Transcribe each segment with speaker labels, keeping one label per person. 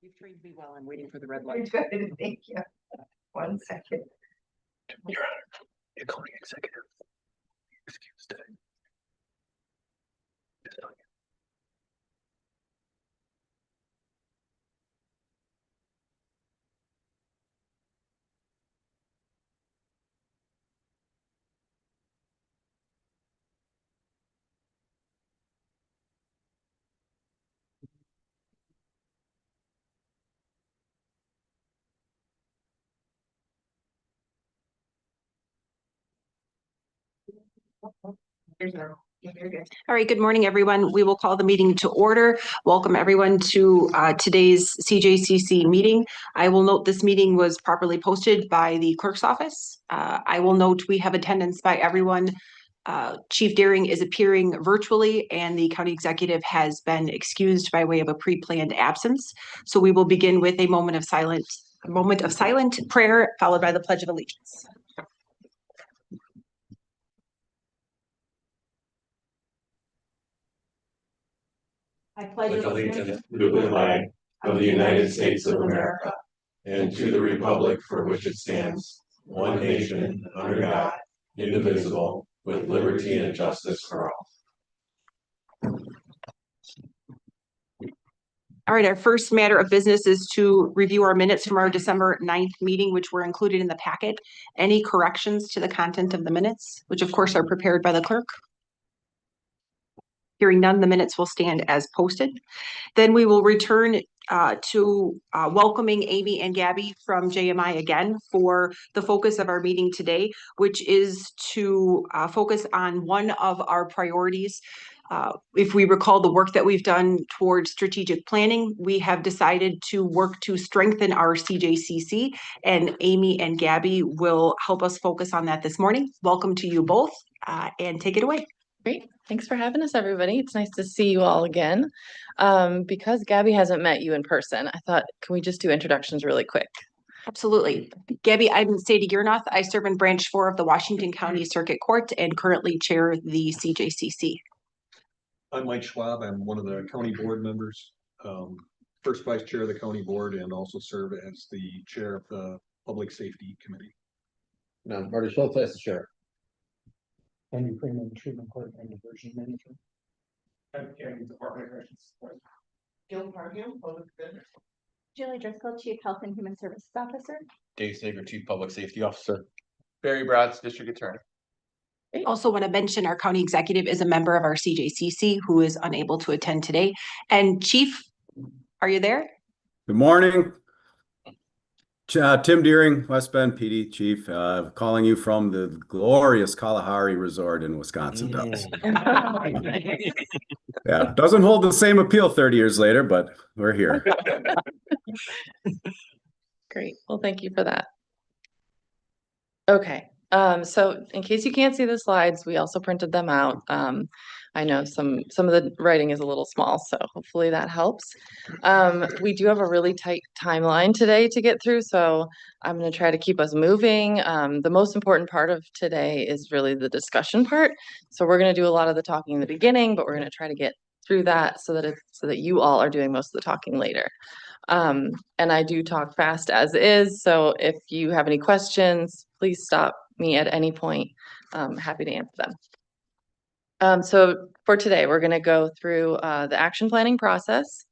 Speaker 1: You've trained me well. I'm waiting for the red light.
Speaker 2: Good, thank you. 1 second.
Speaker 3: Your Honor, the county executive excused today.
Speaker 1: All right, good morning, everyone. We will call the meeting to order. Welcome everyone to today's CJCC meeting. I will note this meeting was properly posted by the clerk's office. I will note we have attendance by everyone. Chief Deering is appearing virtually and the county executive has been excused by way of a pre-planned absence. So we will begin with a moment of silent prayer followed by the Pledge of Allegiance. I pledge
Speaker 4: allegiance to the flag of the United States of America and to the republic for which it stands, one nation, under God, indivisible, with liberty and justice for all.
Speaker 1: All right, our first matter of business is to review our minutes from our December 9th meeting, which were included in the packet. Any corrections to the content of the minutes, which of course are prepared by the clerk? Hearing none, the minutes will stand as posted. Then we will return to welcoming Amy and Gabby from JMI again for the focus of our meeting today, which is to focus on one of our priorities. If we recall the work that we've done towards strategic planning, we have decided to work to strengthen our CJCC, and Amy and Gabby will help us focus on that this morning. Welcome to you both, and take it away.
Speaker 5: Great. Thanks for having us, everybody. It's nice to see you all again. Because Gabby hasn't met you in person, I thought, can we just do introductions really quick?
Speaker 1: Absolutely. Gabby, I'm Sadie Giernoth. I serve in Branch 4 of the Washington County Circuit Court and currently chair the CJCC.
Speaker 6: I'm Mike Schwab. I'm one of the county board members, first vice chair of the county board, and also serve as the chair of the Public Safety Committee.
Speaker 3: And I'm Marty Schultz, as the chair.
Speaker 7: Andy Freeman, treatment court and diversion manager.
Speaker 2: I'm Karen, Department of Corrections. Gil Parham, Public Defender.
Speaker 8: Julie Driscoll, Chief Health and Human Services Officer.
Speaker 3: Dave Sager, Chief Public Safety Officer.
Speaker 4: Barry Bratz, District Attorney.
Speaker 1: I also want to mention our county executive is a member of our CJCC who is unable to attend today. And Chief, are you there?
Speaker 9: Good morning. Tim Deering, West Bend PD Chief, calling you from the glorious Kalahari Resort in Wisconsin. Yeah, doesn't hold the same appeal 30 years later, but we're here.
Speaker 5: Great. Well, thank you for that. Okay. So in case you can't see the slides, we also printed them out. I know some of the writing is a little small, so hopefully that helps. We do have a really tight timeline today to get through, so I'm going to try to keep us moving. The most important part of today is really the discussion part. So we're going to do a lot of the talking in the beginning, but we're going to try to get through that so that you all are doing most of the talking later. And I do talk fast as is, so if you have any questions, please stop me at any point. I'm happy to answer them. So for today, we're going to go through the action planning process,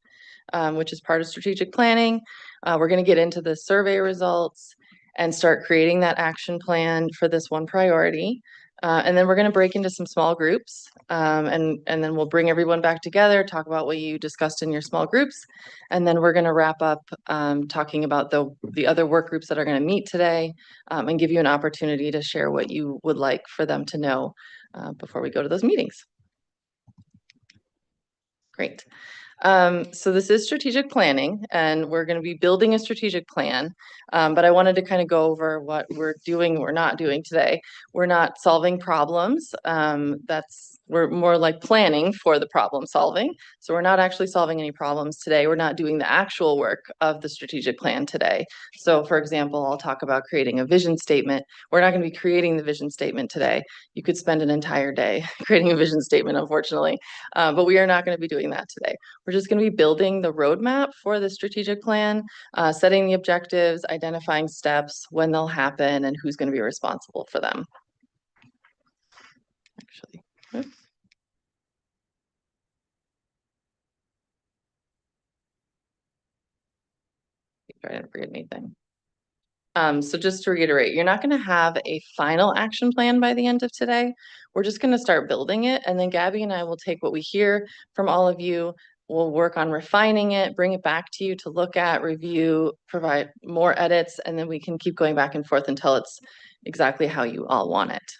Speaker 5: which is part of strategic planning. We're going to get into the survey results and start creating that action plan for this one priority. And then we're going to break into some small groups, and then we'll bring everyone back together, talk about what you discussed in your small groups. And then we're going to wrap up talking about the other work groups that are going to meet today, and give you an opportunity to share what you would like for them to know before we go to those meetings. Great. So this is strategic planning, and we're going to be building a strategic plan. But I wanted to kind of go over what we're doing, we're not doing today. We're not solving problems. That's we're more like planning for the problem solving. So we're not actually solving any problems today. We're not doing the actual work of the strategic plan today. So for example, I'll talk about creating a vision statement. We're not going to be creating the vision statement today. You could spend an entire day creating a vision statement, unfortunately, but we are not going to be doing that today. We're just going to be building the roadmap for the strategic plan, setting the objectives, identifying steps, when they'll happen, and who's going to be responsible for them. Actually, oops. I didn't forget anything. So just to reiterate, you're not going to have a final action plan by the end of today. We're just going to start building it. And then Gabby and I will take what we hear from all of you. We'll work on refining it, bring it back to you to look at, review, provide more edits, and then we can keep going back and forth until it's exactly how you all want it.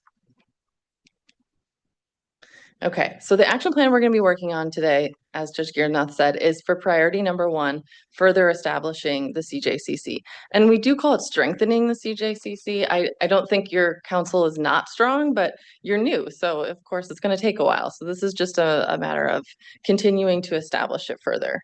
Speaker 5: Okay, so the action plan we're going to be working on today, as Judge Gearnath said, is for priority number 1, further establishing the CJCC. And we do call it strengthening the CJCC. I don't think your council is not strong, but you're new. So of course it's going to take a while. So this is just a matter of continuing to establish it further.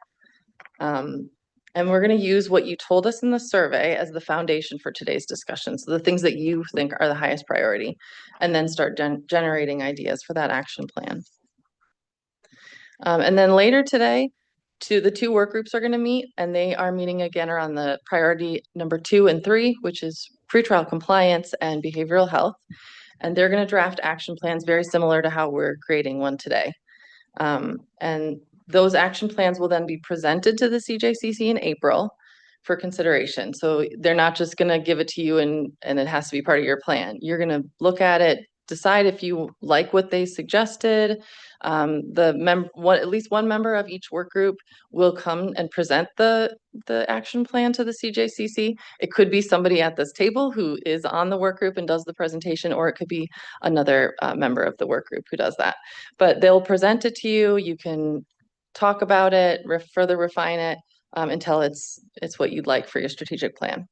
Speaker 5: And we're going to use what you told us in the survey as the foundation for today's discussion. So the things that you think are the highest priority, and then start generating ideas for that action plan. And then later today, the 2 work groups are going to meet, and they are meeting again around the priority number 2 and 3, which is pretrial compliance and behavioral health. And they're going to draft action plans very similar to how we're creating one today. And those action plans will then be presented to the CJCC in April for consideration. So they're not just going to give it to you and it has to be part of your plan. You're going to look at it, decide if you like what they suggested. At least one member of each work group will come and present the action plan to the CJCC. It could be somebody at this table who is on the work group and does the presentation, or it could be another member of the work group who does that. But they'll present it to you. You can talk about it, further refine it until it's what you'd like for your strategic plan.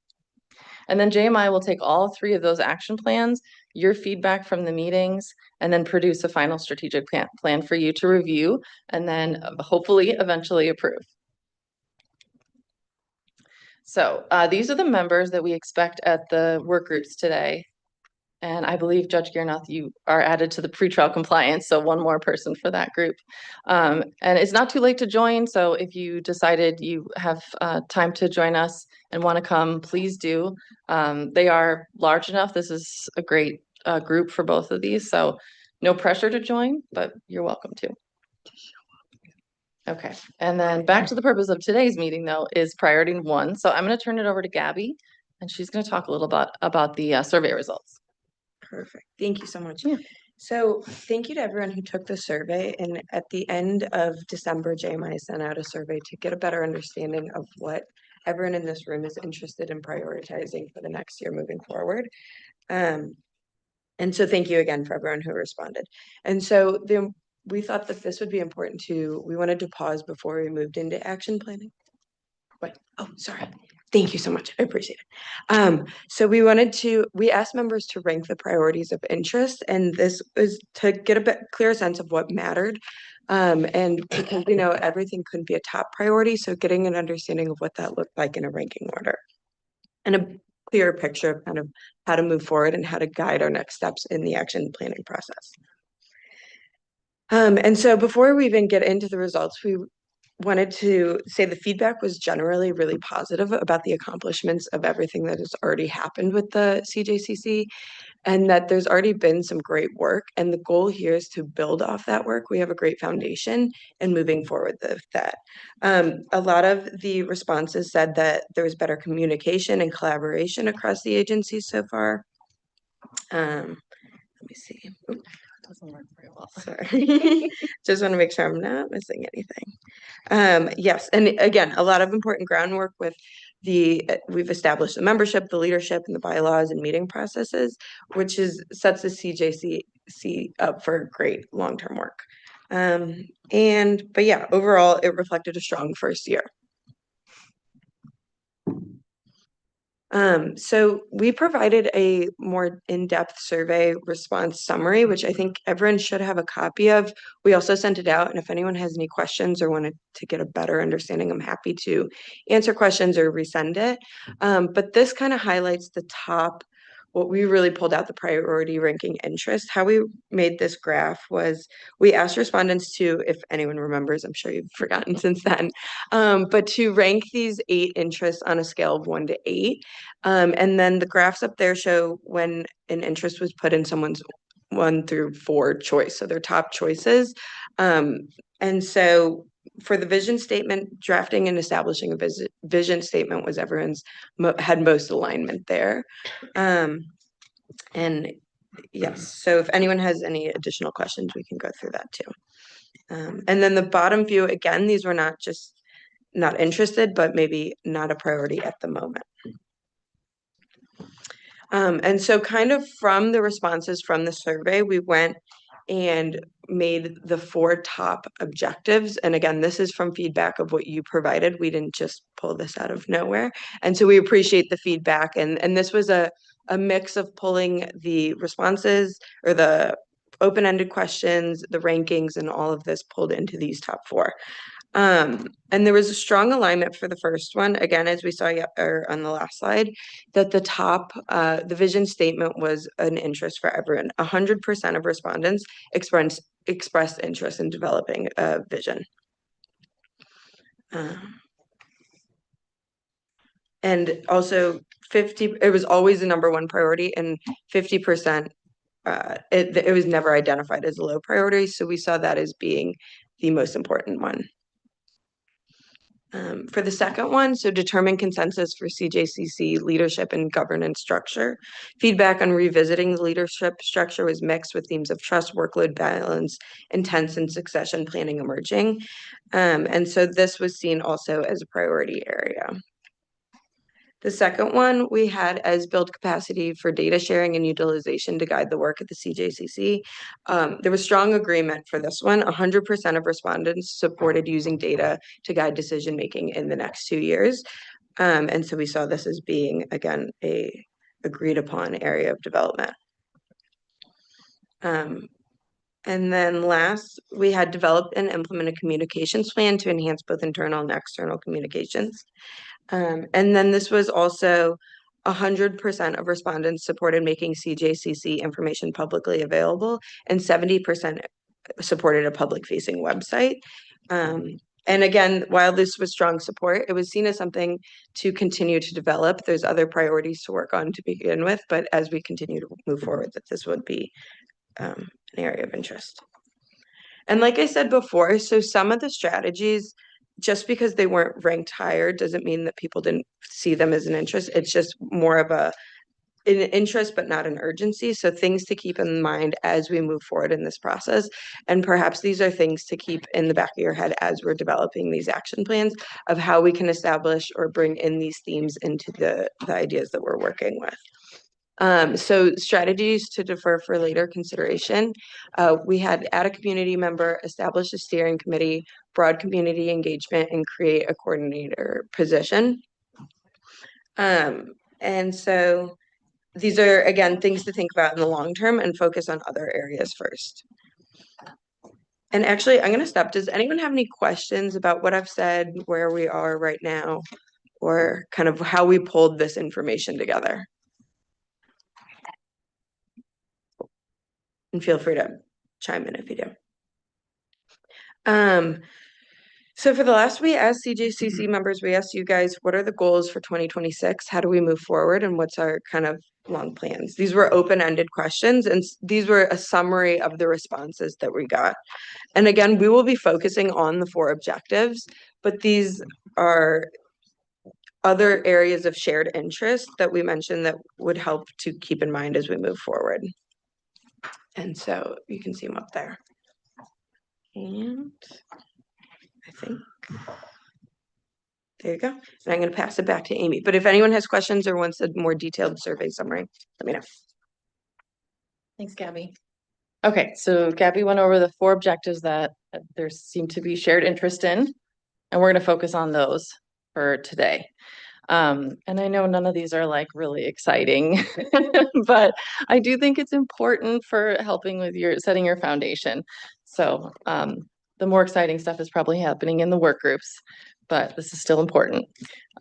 Speaker 5: And then JMI will take all 3 of those action plans, your feedback from the meetings, and then produce a final strategic plan for you to review and then hopefully eventually approve. So these are the members that we expect at the work groups today. And I believe, Judge Gearnath, you are added to the pretrial compliance, so 1 more person for that group. And it's not too late to join, so if you decided you have time to join us and want to come, please do. They are large enough. This is a great group for both of these, so no pressure to join, but you're welcome to. Okay, and then back to the purpose of today's meeting, though, is priority 1. So I'm going to turn it over to Gabby, and she's going to talk a little about the survey results.
Speaker 1: Perfect. Thank you so much.
Speaker 5: Yeah.
Speaker 1: So thank you to everyone who took the survey. And at the end of December, JMI sent out a survey to get a better understanding of what everyone in this room is interested in prioritizing for the next year moving forward. And so thank you again for everyone who responded. And so we thought that this would be important we wanted to pause before we moved into action planning. Wait, oh, sorry. Thank you so much. I appreciate it. So we asked members to rank the priorities of interest, and this was to get a bit clearer sense of what mattered. And because, everything couldn't be a top priority, so getting an understanding of what that looked like in a ranking order and a clearer picture of kind of how to move forward and how to guide our next steps in the action planning process. And so before we even get into the results, we wanted to say the feedback was generally really positive about the accomplishments of everything that has already happened with the CJCC, and that there's already been some great work. And the goal here is to build off that work. We have a great foundation and moving forward with that. A lot of the responses said that there was better communication and collaboration across the agencies so far. Let me see. Oops.
Speaker 5: Doesn't work very well.
Speaker 1: Sorry. Just want to make sure I'm not missing anything. Yes, and again, a lot of important groundwork with we've established the membership, the leadership, and the bylaws and meeting processes, which sets the CJCC up for great long-term work. But yeah, overall, it reflected a strong first year.
Speaker 10: So we provided a more in-depth survey response summary, which I think everyone should have a copy of. We also sent it out, and if anyone has any questions or wanted to get a better understanding, I'm happy to answer questions or resend it. But this kind of highlights the top, what we really pulled out the priority ranking interest. How we made this graph was we asked respondents to, if anyone remembers, I'm sure you've forgotten since then, but to rank these 8 interests on a scale of 1 to 8. And then the graphs up there show when an interest was put in someone's 1 through 4 choice, so their top choices. And so for the vision statement, drafting and establishing a vision statement was everyone's had most alignment there. And yes, so if anyone has any additional questions, we can go through that too. And then the bottom view, again, these were not just not interested, but maybe not a priority at the moment. And so kind of from the responses from the survey, we went and made the 4 top objectives. And again, this is from feedback of what you provided. We didn't just pull this out of nowhere. And so we appreciate the feedback. And this was a mix of pulling the responses or the open-ended questions, the rankings, and all of this pulled into these top 4. And there was a strong alignment for the first one, again, as we saw on the last slide, that the top, the vision statement was an interest for everyone. 100% of respondents expressed interest in developing a vision. And also it was always the #1 priority, and 50%, it was never identified as a low priority. So we saw that as being the most important one. For the second one, so determine consensus for CJCC leadership and governance structure. Feedback on revisiting the leadership structure was mixed with themes of trust, workload balance, intense and succession planning emerging. And so this was seen also as a priority area. The second one we had as build capacity for data sharing and utilization to guide the work at the CJCC. There was strong agreement for this one. 100% of respondents supported using data to guide decision-making in the next 2 years. And so we saw this as being, again, a agreed upon area of development. And then last, we had developed and implement a communications plan to enhance both internal and external communications. And then this was also 100% of respondents supported making CJCC information publicly available, and 70% supported a public-facing website. And again, while this was strong support, it was seen as something to continue to develop. There's other priorities to work on to begin with, but as we continue to move forward, that this would be an area of interest. And like I said before, so some of the strategies, just because they weren't ranked higher doesn't mean that people didn't see them as an interest. It's just more of an interest, but not an urgency. So things to keep in mind as we move forward in this process. And perhaps these are things to keep in the back of your head as we're developing these action plans of how we can establish or bring in these themes into the ideas that we're working with. So strategies to defer for later consideration. We had add a community member, establish a steering committee, broad community engagement, and create a coordinator position. And so these are, again, things to think about in the long term and focus on other areas first. And actually, I'm going to stop. Does anyone have any questions about what I've said, where we are right now, or kind of how we pulled this information together? And feel free to chime in if you do. So for the last, we asked CJCC members, we asked you guys, what are the goals for 2026? How do we move forward? And what's our kind of long plans? These were open-ended questions, and these were a summary of the responses that we got. And again, we will be focusing on the 4 objectives, but these are other areas of shared interest that we mentioned that would help to keep in mind as we move forward. And so you can see them up there. And I think there you go. And I'm going to pass it back to Amy. But if anyone has questions or wants a more detailed survey summary, let me know.
Speaker 5: Thanks, Gabby. Okay, so Gabby went over the 4 objectives that there seem to be shared interest in, and we're going to focus on those for today. And I know none of these are like really exciting, but I do think it's important for helping with your setting your foundation. So the more exciting stuff is probably happening in the work groups, but this is still important.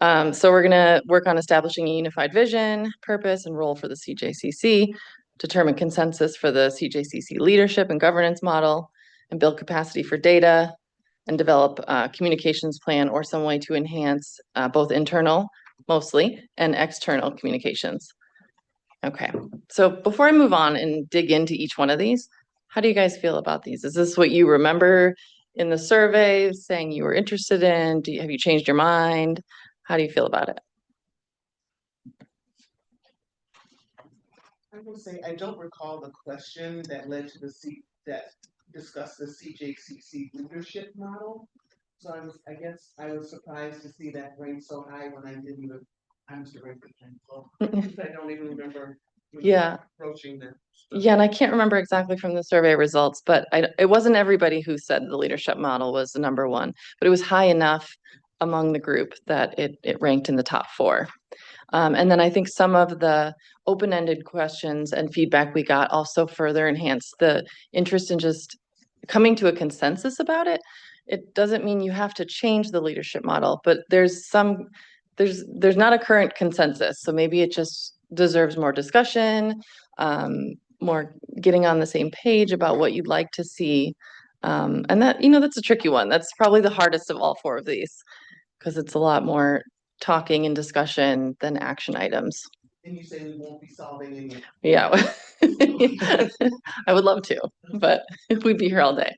Speaker 5: So we're gonna work on establishing a unified vision, purpose, and role for the CJCC, determine consensus for the CJCC leadership and governance model, and build capacity for data, and develop a communications plan or some way to enhance both internal, mostly, and external communications. Okay, so before I move on and dig into each one of these, how do you guys feel about these? Is this what you remember in the survey saying you were interested in? Have you changed your mind? How do you feel about it?
Speaker 2: I will say, I don't recall the question that led to that discussed the CJCC leadership model. So I guess I was surprised to see that rank so high when I didn't even, I'm just ready I don't even remember.
Speaker 5: Yeah.
Speaker 2: Approaching that.
Speaker 5: Yeah, and I can't remember exactly from the survey results, but it wasn't everybody who said the leadership model was the number one, but it was high enough among the group that it ranked in the top 4. And then I think some of the open-ended questions and feedback we got also further enhanced the interest in just coming to a consensus about it. It doesn't mean you have to change the leadership model, but there's not a current consensus. So maybe it just deserves more discussion, more getting on the same page about what you'd like to see. And that, that's a tricky one. That's probably the hardest of all 4 of these because it's a lot more talking and discussion than action items.
Speaker 2: And you say we won't be solving any.
Speaker 5: Yeah. I would love to, but we'd be here all day.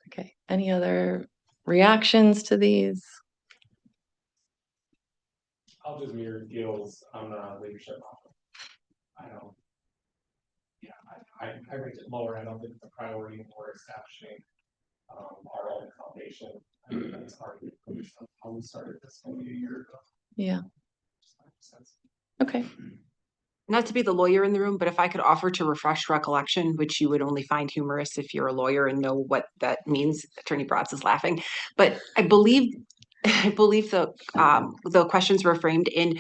Speaker 5: Okay, any other reactions to these?
Speaker 11: I'll just mirror Gil's on the leadership model. I don't. Yeah, I ranked it lower. I don't think it's a priority for establishing our own foundation. I think that's already pushed on how we started this maybe a year ago.
Speaker 5: Yeah. Okay.
Speaker 1: Not to be the lawyer in the room, but if I could offer to refresh recollection, which you would only find humorous if you're a lawyer and know what that means. Attorney Bratz is laughing, but I believe the questions were framed in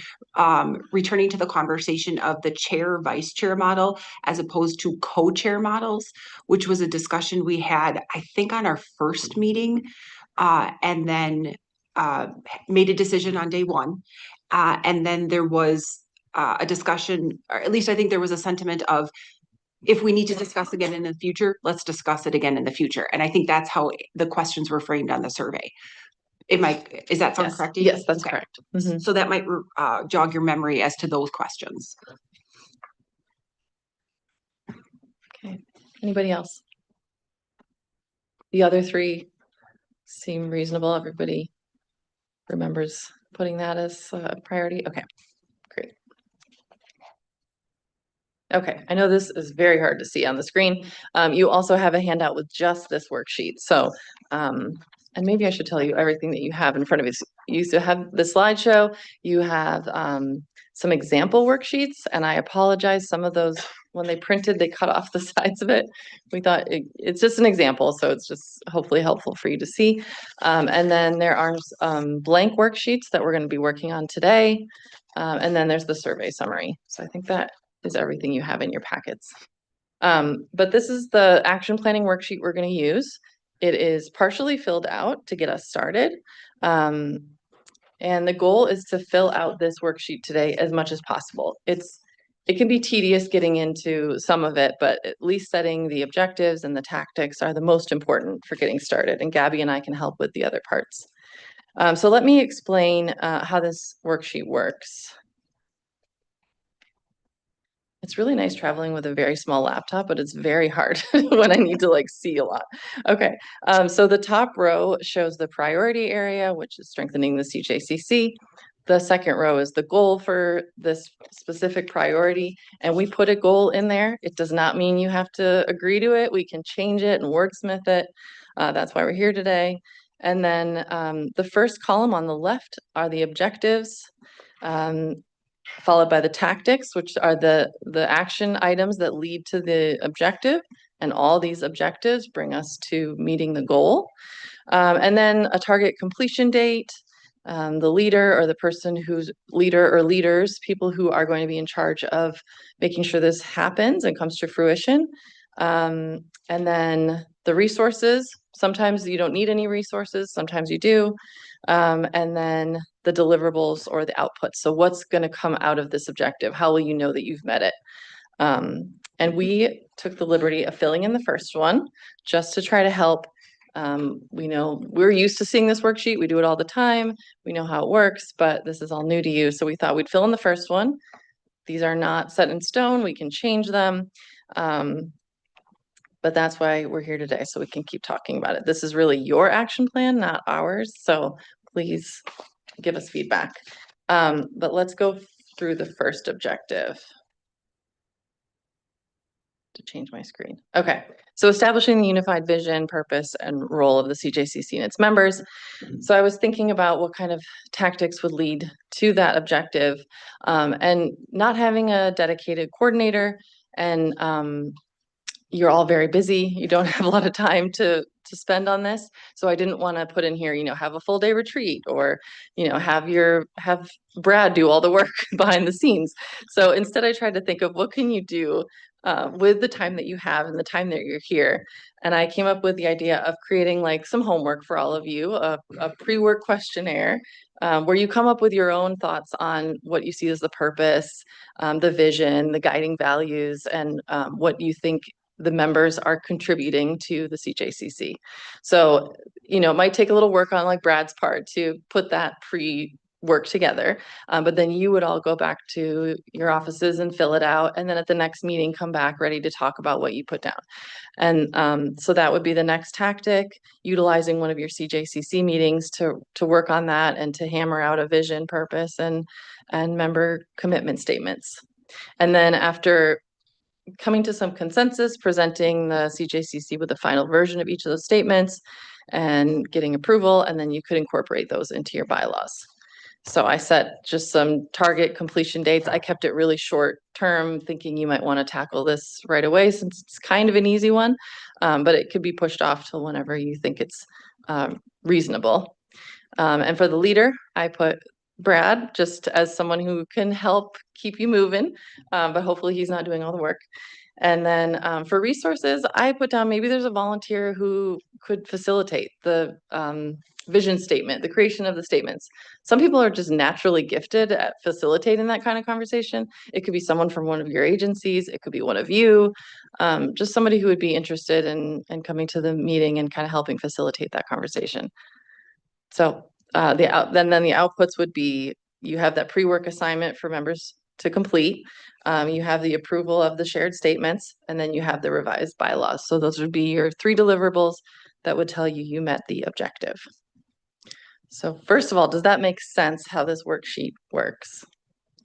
Speaker 1: returning to the conversation of the chair vice chair model as opposed to co-chair models, which was a discussion we had, I think, on our first meeting, and then made a decision on day 1, and then there was a discussion, or at least I think there was a sentiment of, if we need to discuss again in the future, let's discuss it again in the future. And I think that's how the questions were framed on the survey. Is that sound correct?
Speaker 5: Yes, that's correct.
Speaker 1: So that might jog your memory as to those questions.
Speaker 5: Okay, anybody else? The other 3 seem reasonable. Everybody remembers putting that as a priority. Okay, great. Okay, I know this is very hard to see on the screen. You also have a handout with just this worksheet. So, and maybe I should tell you everything that you have in front of you. You have the slideshow, you have some example worksheets, and I apologize, some of those, when they printed, they cut off the sides of it. We thought it's just an example, so it's just hopefully helpful for you to see. And then there are blank worksheets that we're going to be working on today. And then there's the survey summary. So I think that is everything you have in your packets. But this is the action planning worksheet we're going to use. It is partially filled out to get us started. And the goal is to fill out this worksheet today as much as possible. It can be tedious getting into some of it, but at least setting the objectives and the tactics are the most important for getting started. And Gabby and I can help with the other parts. So let me explain how this worksheet works. It's really nice traveling with a very small laptop, but it's very hard when I need to see a lot. Okay, so the top row shows the priority area, which is strengthening the CJCC. The second row is the goal for this specific priority, and we put a goal in there. It does not mean you have to agree to it. We can change it and wordsmith it. That's why we're here today. And then the first column on the left are the objectives. Followed by the tactics, which are the action items that lead to the objective. And all these objectives bring us to meeting the goal. And then a target completion date, the leader or the person who's leader or leaders, people who are going to be in charge of making sure this happens and comes to fruition. And then the resources, sometimes you don't need any resources, sometimes you do. And then the deliverables or the outputs. So what's going to come out of this objective? How will you know that you've met it? And we took the liberty of filling in the first one just to try to help. We know we're used to seeing this worksheet. We do it all the time. We know how it works, but this is all new to you. So we thought we'd fill in the first one. These are not set in stone. We can change them. But that's why we're here today, so we can keep talking about it. This is really your action plan, not ours. So please give us feedback. But let's go through the first objective. To change my screen. Okay, so establishing the unified vision, purpose, and role of the CJCC and its members. So I was thinking about what kind of tactics would lead to that objective, and not having a dedicated coordinator, and you're all very busy. You don't have a lot of time to spend on this. So I didn't want to put in here, have a full day retreat, or, have Brad do all the work behind the scenes. So instead I tried to think of what can you do with the time that you have and the time that you're here. And I came up with the idea of creating like some homework for all of you, a pre-work questionnaire, where you come up with your own thoughts on what you see as the purpose, the vision, the guiding values, and what you think the members are contributing to the CJCC. So, it might take a little work on like Brad's part to put that pre-work together, but then you would all go back to your offices and fill it out. And then at the next meeting, come back ready to talk about what you put down. And so that would be the next tactic, utilizing one of your CJCC meetings to work on that and to hammer out a vision, purpose, and member commitment statements. And then after coming to some consensus, presenting the CJCC with the final version of each of those statements and getting approval, and then you could incorporate those into your bylaws. So I set just some target completion dates. I kept it really short term, thinking you might want to tackle this right away since it's kind of an easy one, but it could be pushed off till whenever you think it's reasonable. And for the leader, I put Brad just as someone who can help keep you moving, but hopefully he's not doing all the work. And then for resources, I put down maybe there's a volunteer who could facilitate the vision statement, the creation of the statements. Some people are just naturally gifted at facilitating that kind of conversation. It could be someone from one of your agencies. It could be one of you, just somebody who would be interested in coming to the meeting and kind of helping facilitate that conversation. So then the outputs would be, you have that pre-work assignment for members to complete. You have the approval of the shared statements, and then you have the revised bylaws. So those would be your 3 deliverables that would tell you met the objective. So first of all, does that make sense how this worksheet works?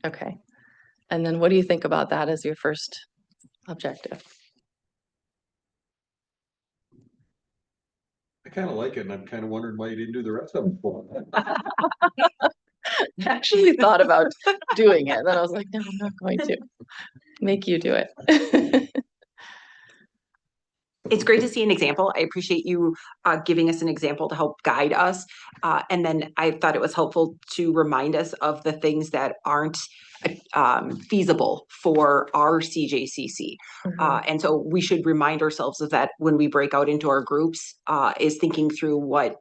Speaker 5: Okay. And then what do you think about that as your first objective?
Speaker 6: I kind of like it, and I'm kind of wondering why you didn't do the rest of them for me.
Speaker 5: I actually thought about doing it, then I was like, no, I'm not going to make you do it.
Speaker 1: It's great to see an example. I appreciate you giving us an example to help guide us. And then I thought it was helpful to remind us of the things that aren't feasible for our CJCC. And so we should remind ourselves of that when we break out into our groups, is thinking through what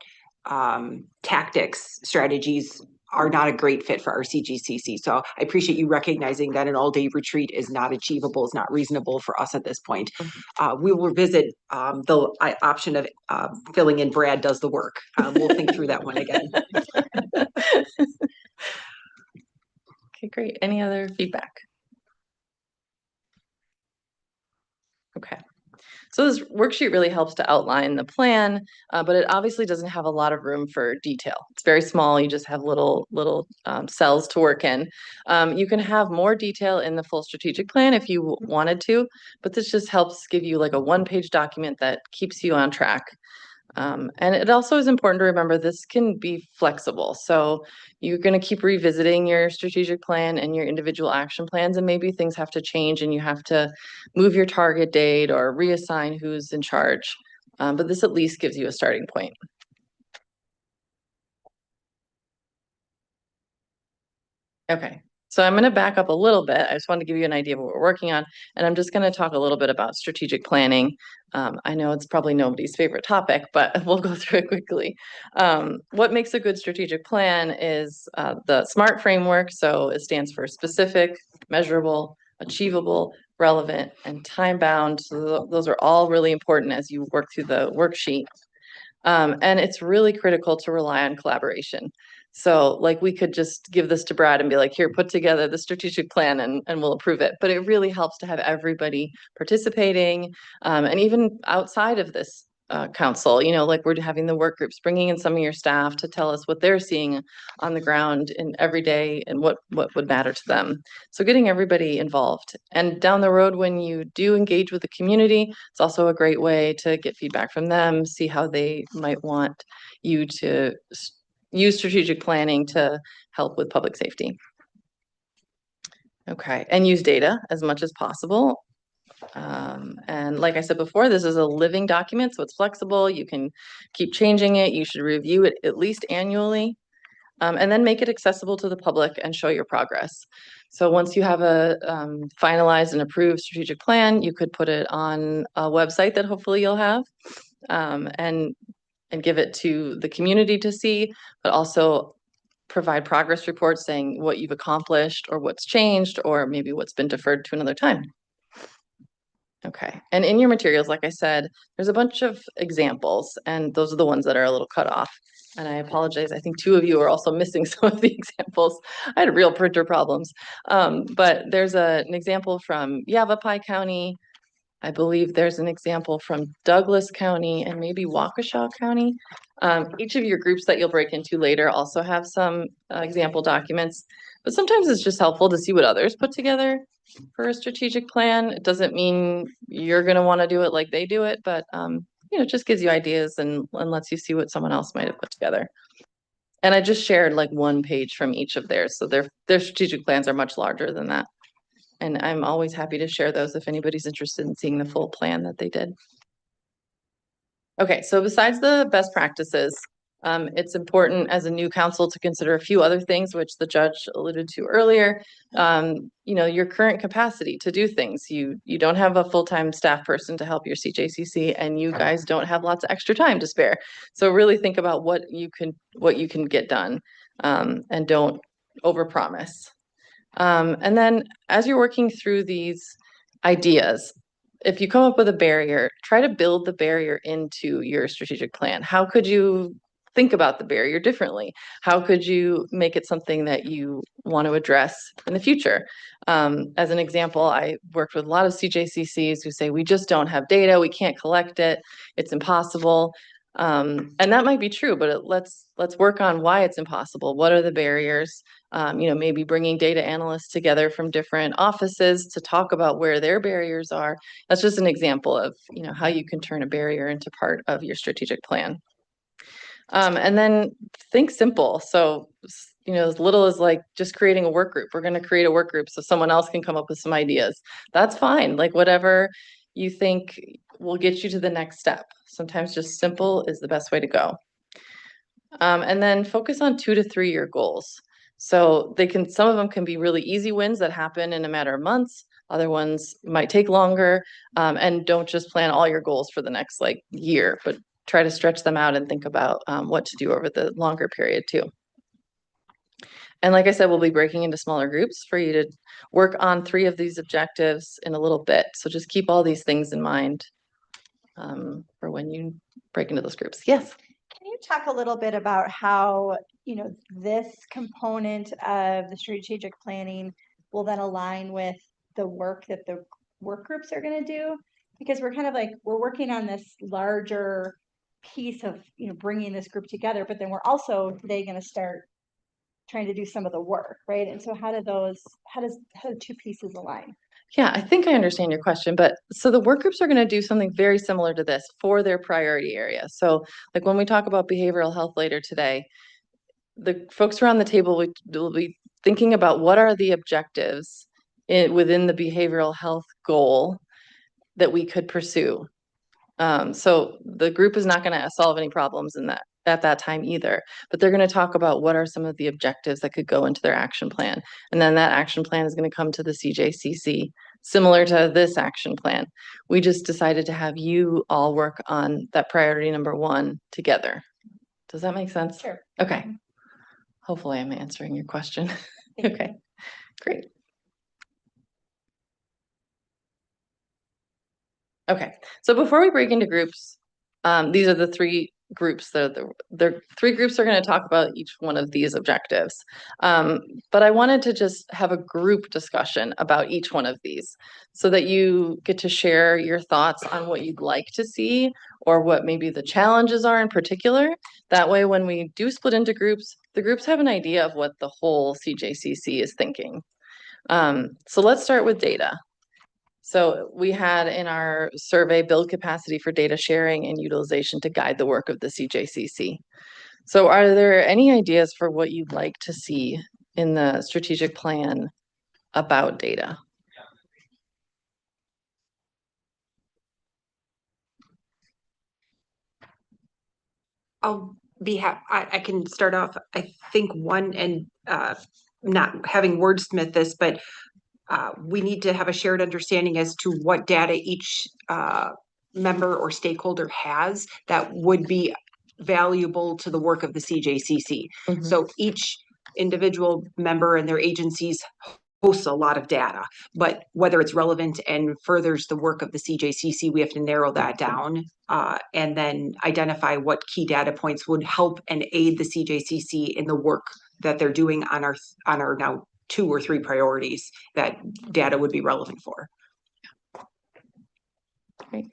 Speaker 1: tactics, strategies are not a great fit for our CJCC. So I appreciate you recognizing that an all-day retreat is not achievable, is not reasonable for us at this point. We will revisit the option of filling in Brad does the work. We'll think through that one again.
Speaker 5: Okay, great. Any other feedback? Okay. So this worksheet really helps to outline the plan, but it obviously doesn't have a lot of room for detail. It's very small. You just have little cells to work in. You can have more detail in the full strategic plan if you wanted to, but this just helps give you like a 1-page document that keeps you on track. And it also is important to remember this can be flexible. So you're going to keep revisiting your strategic plan and your individual action plans, and maybe things have to change and you have to move your target date or reassign who's in charge. But this at least gives you a starting point. Okay, so I'm going to back up a little bit. I just wanted to give you an idea of what we're working on, and I'm just going to talk a little bit about strategic planning. I know it's probably nobody's favorite topic, but we'll go through it quickly. What makes a good strategic plan is the SMART framework. So it stands for specific, measurable, achievable, relevant, and time-bound. So those are all really important as you work through the worksheet. And it's really critical to rely on collaboration. So like we could just give this to Brad and be like, here, put together the strategic plan and we'll approve it. But it really helps to have everybody participating. And even outside of this council, you know, like we're having the work groups, bringing in some of your staff to tell us what they're seeing on the ground in every day and what would matter to them. So getting everybody involved. And down the road, when you do engage with the community, it's also a great way to get feedback from them, see how they might want you to use strategic planning to help with public safety. Okay, and use data as much as possible. And like I said before, this is a living document, so it's flexible. You can keep changing it. You should review it at least annually. And then make it accessible to the public and show your progress. So once you have a finalized and approved strategic plan, you could put it on a website that hopefully you'll have and give it to the community to see, but also provide progress reports saying what you've accomplished or what's changed or maybe what's been deferred to another time. Okay, and in your materials, like I said, there's a bunch of examples, and those are the ones that are a little cut off. And I apologize, I think 2 of you are also missing some of the examples. I had real printer problems. But there's an example from Yavapai County. I believe there's an example from Douglas County and maybe Waukesha County. Each of your groups that you'll break into later also have some example documents, but sometimes it's just helpful to see what others put together for a strategic plan. It doesn't mean you're going to want to do it like they do it, but you know, it just gives you ideas and lets you see what someone else might have put together. And I just shared like 1 page from each of theirs, so their strategic plans are much larger than that. And I'm always happy to share those if anybody's interested in seeing the full plan that they did. Okay, so besides the best practices, it's important as a new council to consider a few other things, which the judge alluded to earlier. You know, your current capacity to do things. You don't have a full-time staff person to help your CJCC, and you guys don't have lots of extra time to spare. So really think about what you can get done, and don't overpromise. And then as you're working through these ideas, if you come up with a barrier, try to build the barrier into your strategic plan. How could you think about the barrier differently? How could you make it something that you want to address in the future? As an example, I worked with a lot of CJCCs who say, we just don't have data, we can't collect it, it's impossible. And that might be true, but let's work on why it's impossible. What are the barriers? You know, maybe bringing data analysts together from different offices to talk about where their barriers are. That's just an example of, you know, how you can turn a barrier into part of your strategic plan. And then think simple. So, you know, as little as like just creating a work group. We're going to create a work group so someone else can come up with some ideas. That's fine. Like whatever you think will get you to the next step. Sometimes just simple is the best way to go. And then focus on 2 to 3 year goals. So some of them can be really easy wins that happen in a matter of months. Other ones might take longer. And don't just plan all your goals for the next like year, but try to stretch them out and think about what to do over the longer period too. And like I said, we'll be breaking into smaller groups for you to work on 3 of these objectives in a little bit. So just keep all these things in mind for when you break into those groups. Yes.
Speaker 8: Can you talk a little bit about how, you know, this component of the strategic planning will then align with the work that the work groups are going to do? Because we're kind of like, we're working on this larger piece of, you know, bringing this group together, but then we're also today going to start trying to do some of the work, right? And so how do the 2 pieces align?
Speaker 5: Yeah, I think I understand your question, but so the work groups are going to do something very similar to this for their priority area. So like when we talk about behavioral health later today, the folks around the table will be thinking about what are the objectives within the behavioral health goal that we could pursue. So the group is not going to solve any problems in that at that time either, but they're going to talk about what are some of the objectives that could go into their action plan. And then that action plan is going to come to the CJCC, similar to this action plan. We just decided to have you all work on that priority number 1 together. Does that make sense?
Speaker 8: Sure.
Speaker 5: Okay. Hopefully I'm answering your question. Okay, great. Okay, so before we break into groups, these are the 3 groups. The 3 groups are going to talk about each one of these objectives. But I wanted to just have a group discussion about each one of these so that you get to share your thoughts on what you'd like to see or what maybe the challenges are in particular. That way, when we do split into groups, the groups have an idea of what the whole CJCC is thinking. So let's start with data. So we had in our survey build capacity for data sharing and utilization to guide the work of the CJCC. So are there any ideas for what you'd like to see in the strategic plan about data?
Speaker 1: I'll be I can start off. I think one, and not having wordsmith this, but we need to have a shared understanding as to what data each member or stakeholder has that would be valuable to the work of the CJCC.
Speaker 5: Mhm.
Speaker 1: So each individual member and their agencies hosts a lot of data, but whether it's relevant and furthers the work of the CJCC, we have to narrow that down and then identify what key data points would help and aid the CJCC in the work that they're doing on our now 2 or 3 priorities that data would be relevant for.
Speaker 5: Great.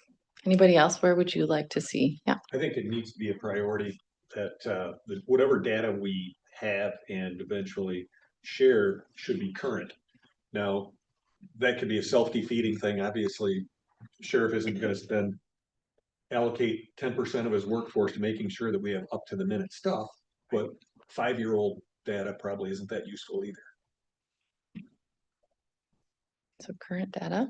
Speaker 5: Anybody else? Where would you like to see? Yeah.
Speaker 6: I think it needs to be a priority that whatever data we have and eventually share should be current. Now, that could be a self-defeating thing. Obviously, sheriff isn't going to allocate 10% of his workforce to making sure that we have up to the minute stuff, but 5-year-old data probably isn't that useful either.
Speaker 5: So current data.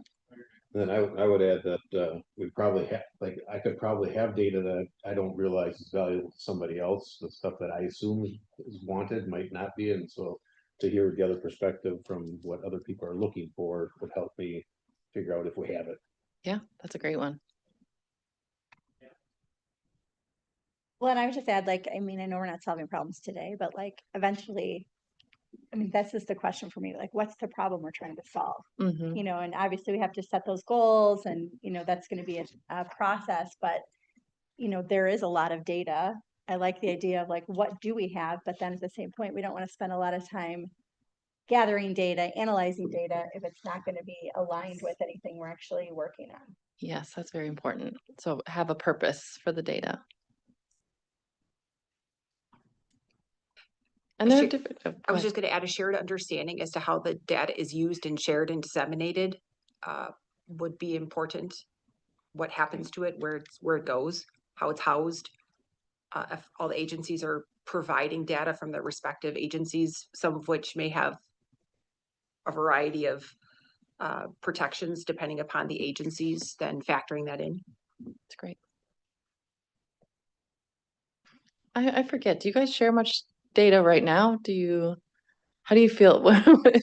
Speaker 4: Then I would add that we probably have, like, I could probably have data that I don't realize is valuable to somebody else. The stuff that I assume is wanted might not be, and so to hear the other perspective from what other people are looking for would help me figure out if we have it.
Speaker 5: Yeah, that's a great one.
Speaker 8: Well, and I would just add, like, I mean, I know we're not solving problems today, but like eventually, I mean, that's just the question for me. Like, what's the problem we're trying to solve?
Speaker 5: Mhm.
Speaker 8: You know, and obviously we have to set those goals and, you know, that's going to be a process, but, you know, there is a lot of data. I like the idea of like, what do we have? But then at the same point, we don't want to spend a lot of time gathering data, analyzing data, if it's not going to be aligned with anything we're actually working on.
Speaker 5: Yes, that's very important. So have a purpose for the data. And there are different. Oh,
Speaker 1: I was just going to add a shared understanding as to how the data is used and shared and disseminated would be important. What happens to it, where it goes, how it's housed. If all the agencies are providing data from their respective agencies, some of which may have a variety of protections depending upon the agencies, then factoring that in.
Speaker 5: It's great. I forget, do you guys share much data right now? How do you feel?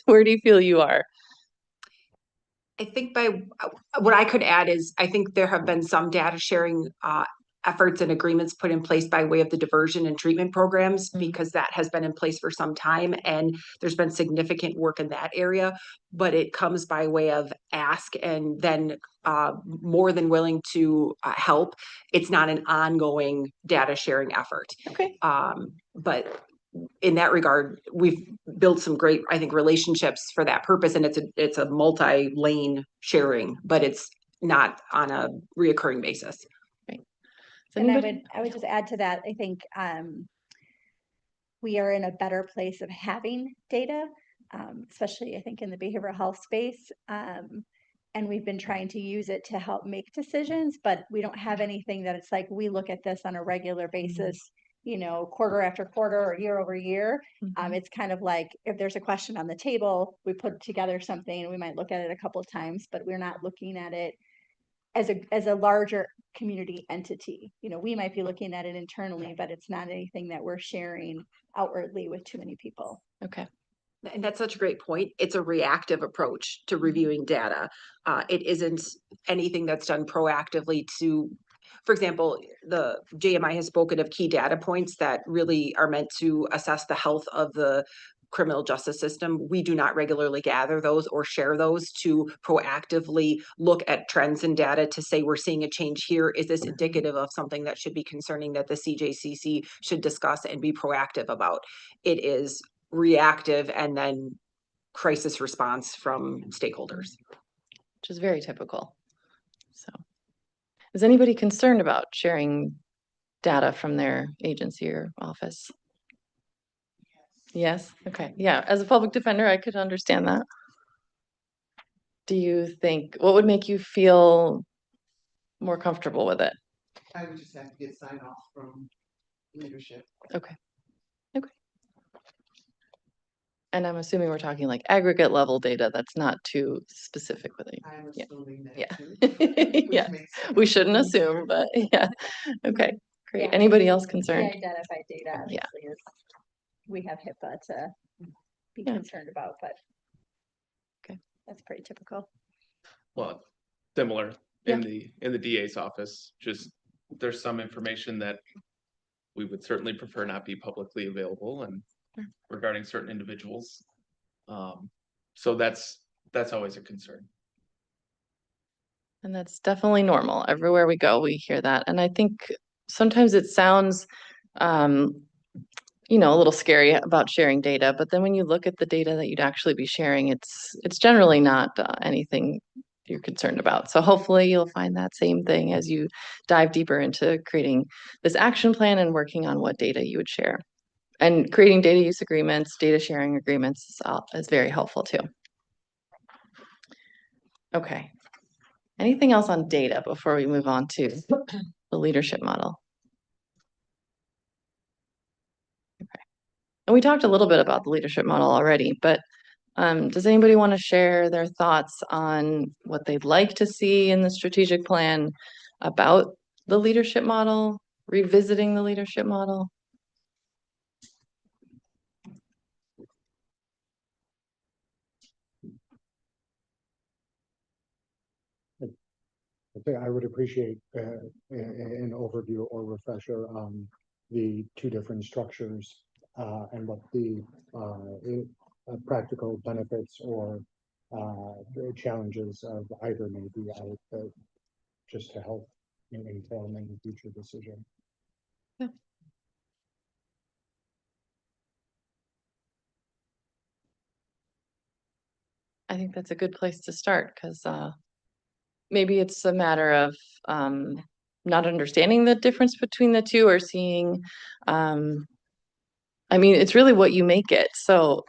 Speaker 5: Where do you feel you are?
Speaker 1: I think what I could add is I think there have been some data sharing efforts and agreements put in place by way of the diversion and treatment programs, because that has been in place for some time and there's been significant work in that area, but it comes by way of ask and then more than willing to help. It's not an ongoing data sharing effort.
Speaker 5: Okay.
Speaker 1: But in that regard, we've built some great, I think, relationships for that purpose, and it's a multi-lane sharing, but it's not on a reoccurring basis.
Speaker 5: Right.
Speaker 8: And I would just add to that, I think we are in a better place of having data, especially I think in the behavioral health space. And we've been trying to use it to help make decisions, but we don't have anything that it's like we look at this on a regular basis, you know, quarter after quarter or year over year. It's kind of like if there's a question on the table, we put together something and we might look at it a couple of times, but we're not looking at it as a larger community entity. You know, we might be looking at it internally, but it's not anything that we're sharing outwardly with too many people.
Speaker 5: Okay.
Speaker 1: And that's such a great point. It's a reactive approach to reviewing data. It isn't anything that's done proactively to, for example, the JMI has spoken of key data points that really are meant to assess the health of the criminal justice system. We do not regularly gather those or share those to proactively look at trends in data to say we're seeing a change here. Is this indicative of something that should be concerning that the CJCC should discuss and be proactive about? It is reactive and then crisis response from stakeholders.
Speaker 5: Which is very typical. So, is anybody concerned about sharing data from their agency or office? Yes, okay, yeah, as a public defender, I could understand that. Do you think, what would make you feel more comfortable with it?
Speaker 2: I would just have to get sign off from leadership.
Speaker 5: Okay. And I'm assuming we're talking like aggregate level data that's not too specific with it.
Speaker 2: I'm
Speaker 5: Yeah.
Speaker 2: assuming that
Speaker 5: Yeah.
Speaker 2: too. which
Speaker 5: Yeah,
Speaker 2: makes sense.
Speaker 5: we shouldn't assume, but yeah, okay, great.
Speaker 8: Yeah.
Speaker 5: Anybody else
Speaker 8: The
Speaker 5: concerned?
Speaker 8: identified data obviously is, we have HIPAA to be
Speaker 5: Yeah.
Speaker 8: concerned about, but
Speaker 5: Okay.
Speaker 8: that's pretty typical.
Speaker 11: Well, similar
Speaker 5: Yeah.
Speaker 11: in the DA's office, just there's some information that we would certainly prefer not be publicly available and
Speaker 5: Sure.
Speaker 11: regarding certain individuals. So that's always a concern.
Speaker 5: And that's definitely normal. Everywhere we go, we hear that. And I think sometimes it sounds, you know, a little scary about sharing data, but then when you look at the data that you'd actually be sharing, it's generally not anything you're concerned about. So hopefully you'll find that same thing as you dive deeper into creating this action plan and working on what data you would share. And creating data use agreements, data sharing agreements is very helpful too. Okay. Anything else on data before we move on to the leadership model? Okay. And we talked a little bit about the leadership model already, but does anybody want to share their thoughts on what they'd like to see in the strategic plan about the leadership model, revisiting the leadership model?
Speaker 7: I think I would appreciate an overview or refresher on the two different structures and what the practical benefits or the challenges of either may be just to help inform any future decision.
Speaker 5: Yeah. I think that's a good place to start because maybe it's a matter of not understanding the difference between the two or seeing, I mean, it's really what you make it. So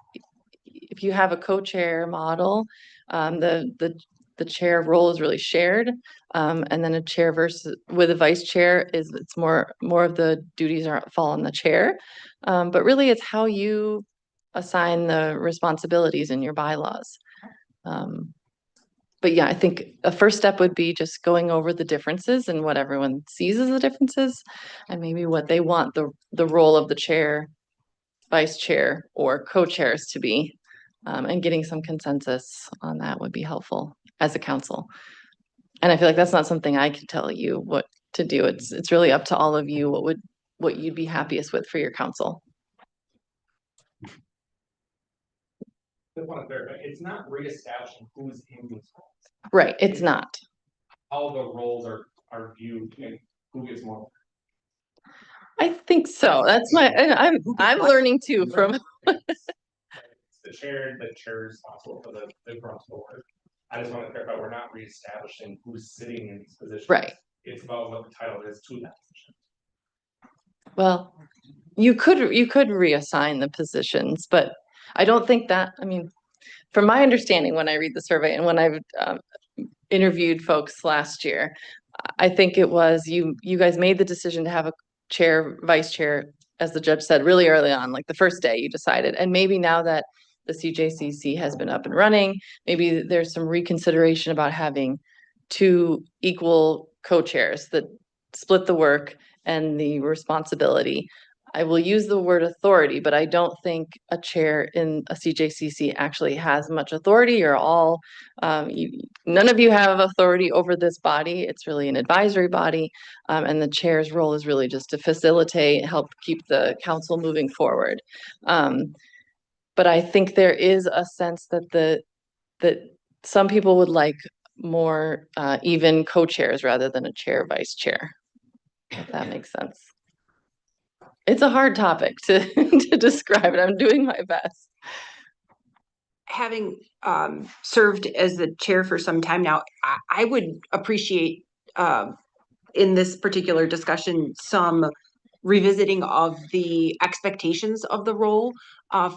Speaker 5: if you have a co-chair model, the chair role is really shared. And then a chair versus with a vice chair it's more of the duties fall on the chair. But really it's how you assign the responsibilities in your bylaws. But yeah, I think a first step would be just going over the differences and what everyone sees as the differences and maybe what they want the role of the chair, vice chair, or co-chairs to be. And getting some consensus on that would be helpful as a council. And I feel like that's not something I can tell you what to do. It's really up to all of you what you'd be happiest with for your council.
Speaker 11: I want to verify, it's not reestablishing who's in these roles.
Speaker 5: Right, it's not.
Speaker 11: How the roles are viewed and who gets more.
Speaker 5: I think so. That's I'm learning too from.
Speaker 11: The chair is responsible for the grunt board. I just want to clarify, we're not reestablishing who's sitting in these positions.
Speaker 5: Right.
Speaker 11: It's about what the title is to that position.
Speaker 5: Well, you could reassign the positions, but I don't think that, I mean, from my understanding, when I read the survey and when I've interviewed folks last year, I think it was you guys made the decision to have a chair, vice chair, as the judge said, really early on, like the first day you decided. And maybe now that the CJCC has been up and running, maybe there's some reconsideration about having two equal co-chairs that split the work and the responsibility. I will use the word authority, but I don't think a chair in a CJCC actually has much authority. You're all, none of you have authority over this body. It's really an advisory body. And the chair's role is really just to facilitate, help keep the council moving forward. But I think there is a sense that some people would like more even co-chairs rather than a chair, vice chair, if that makes sense. It's a hard topic to, to describe it. I'm doing my best.
Speaker 1: Having served as the chair for some time now, I would appreciate in this particular discussion some revisiting of the expectations of the role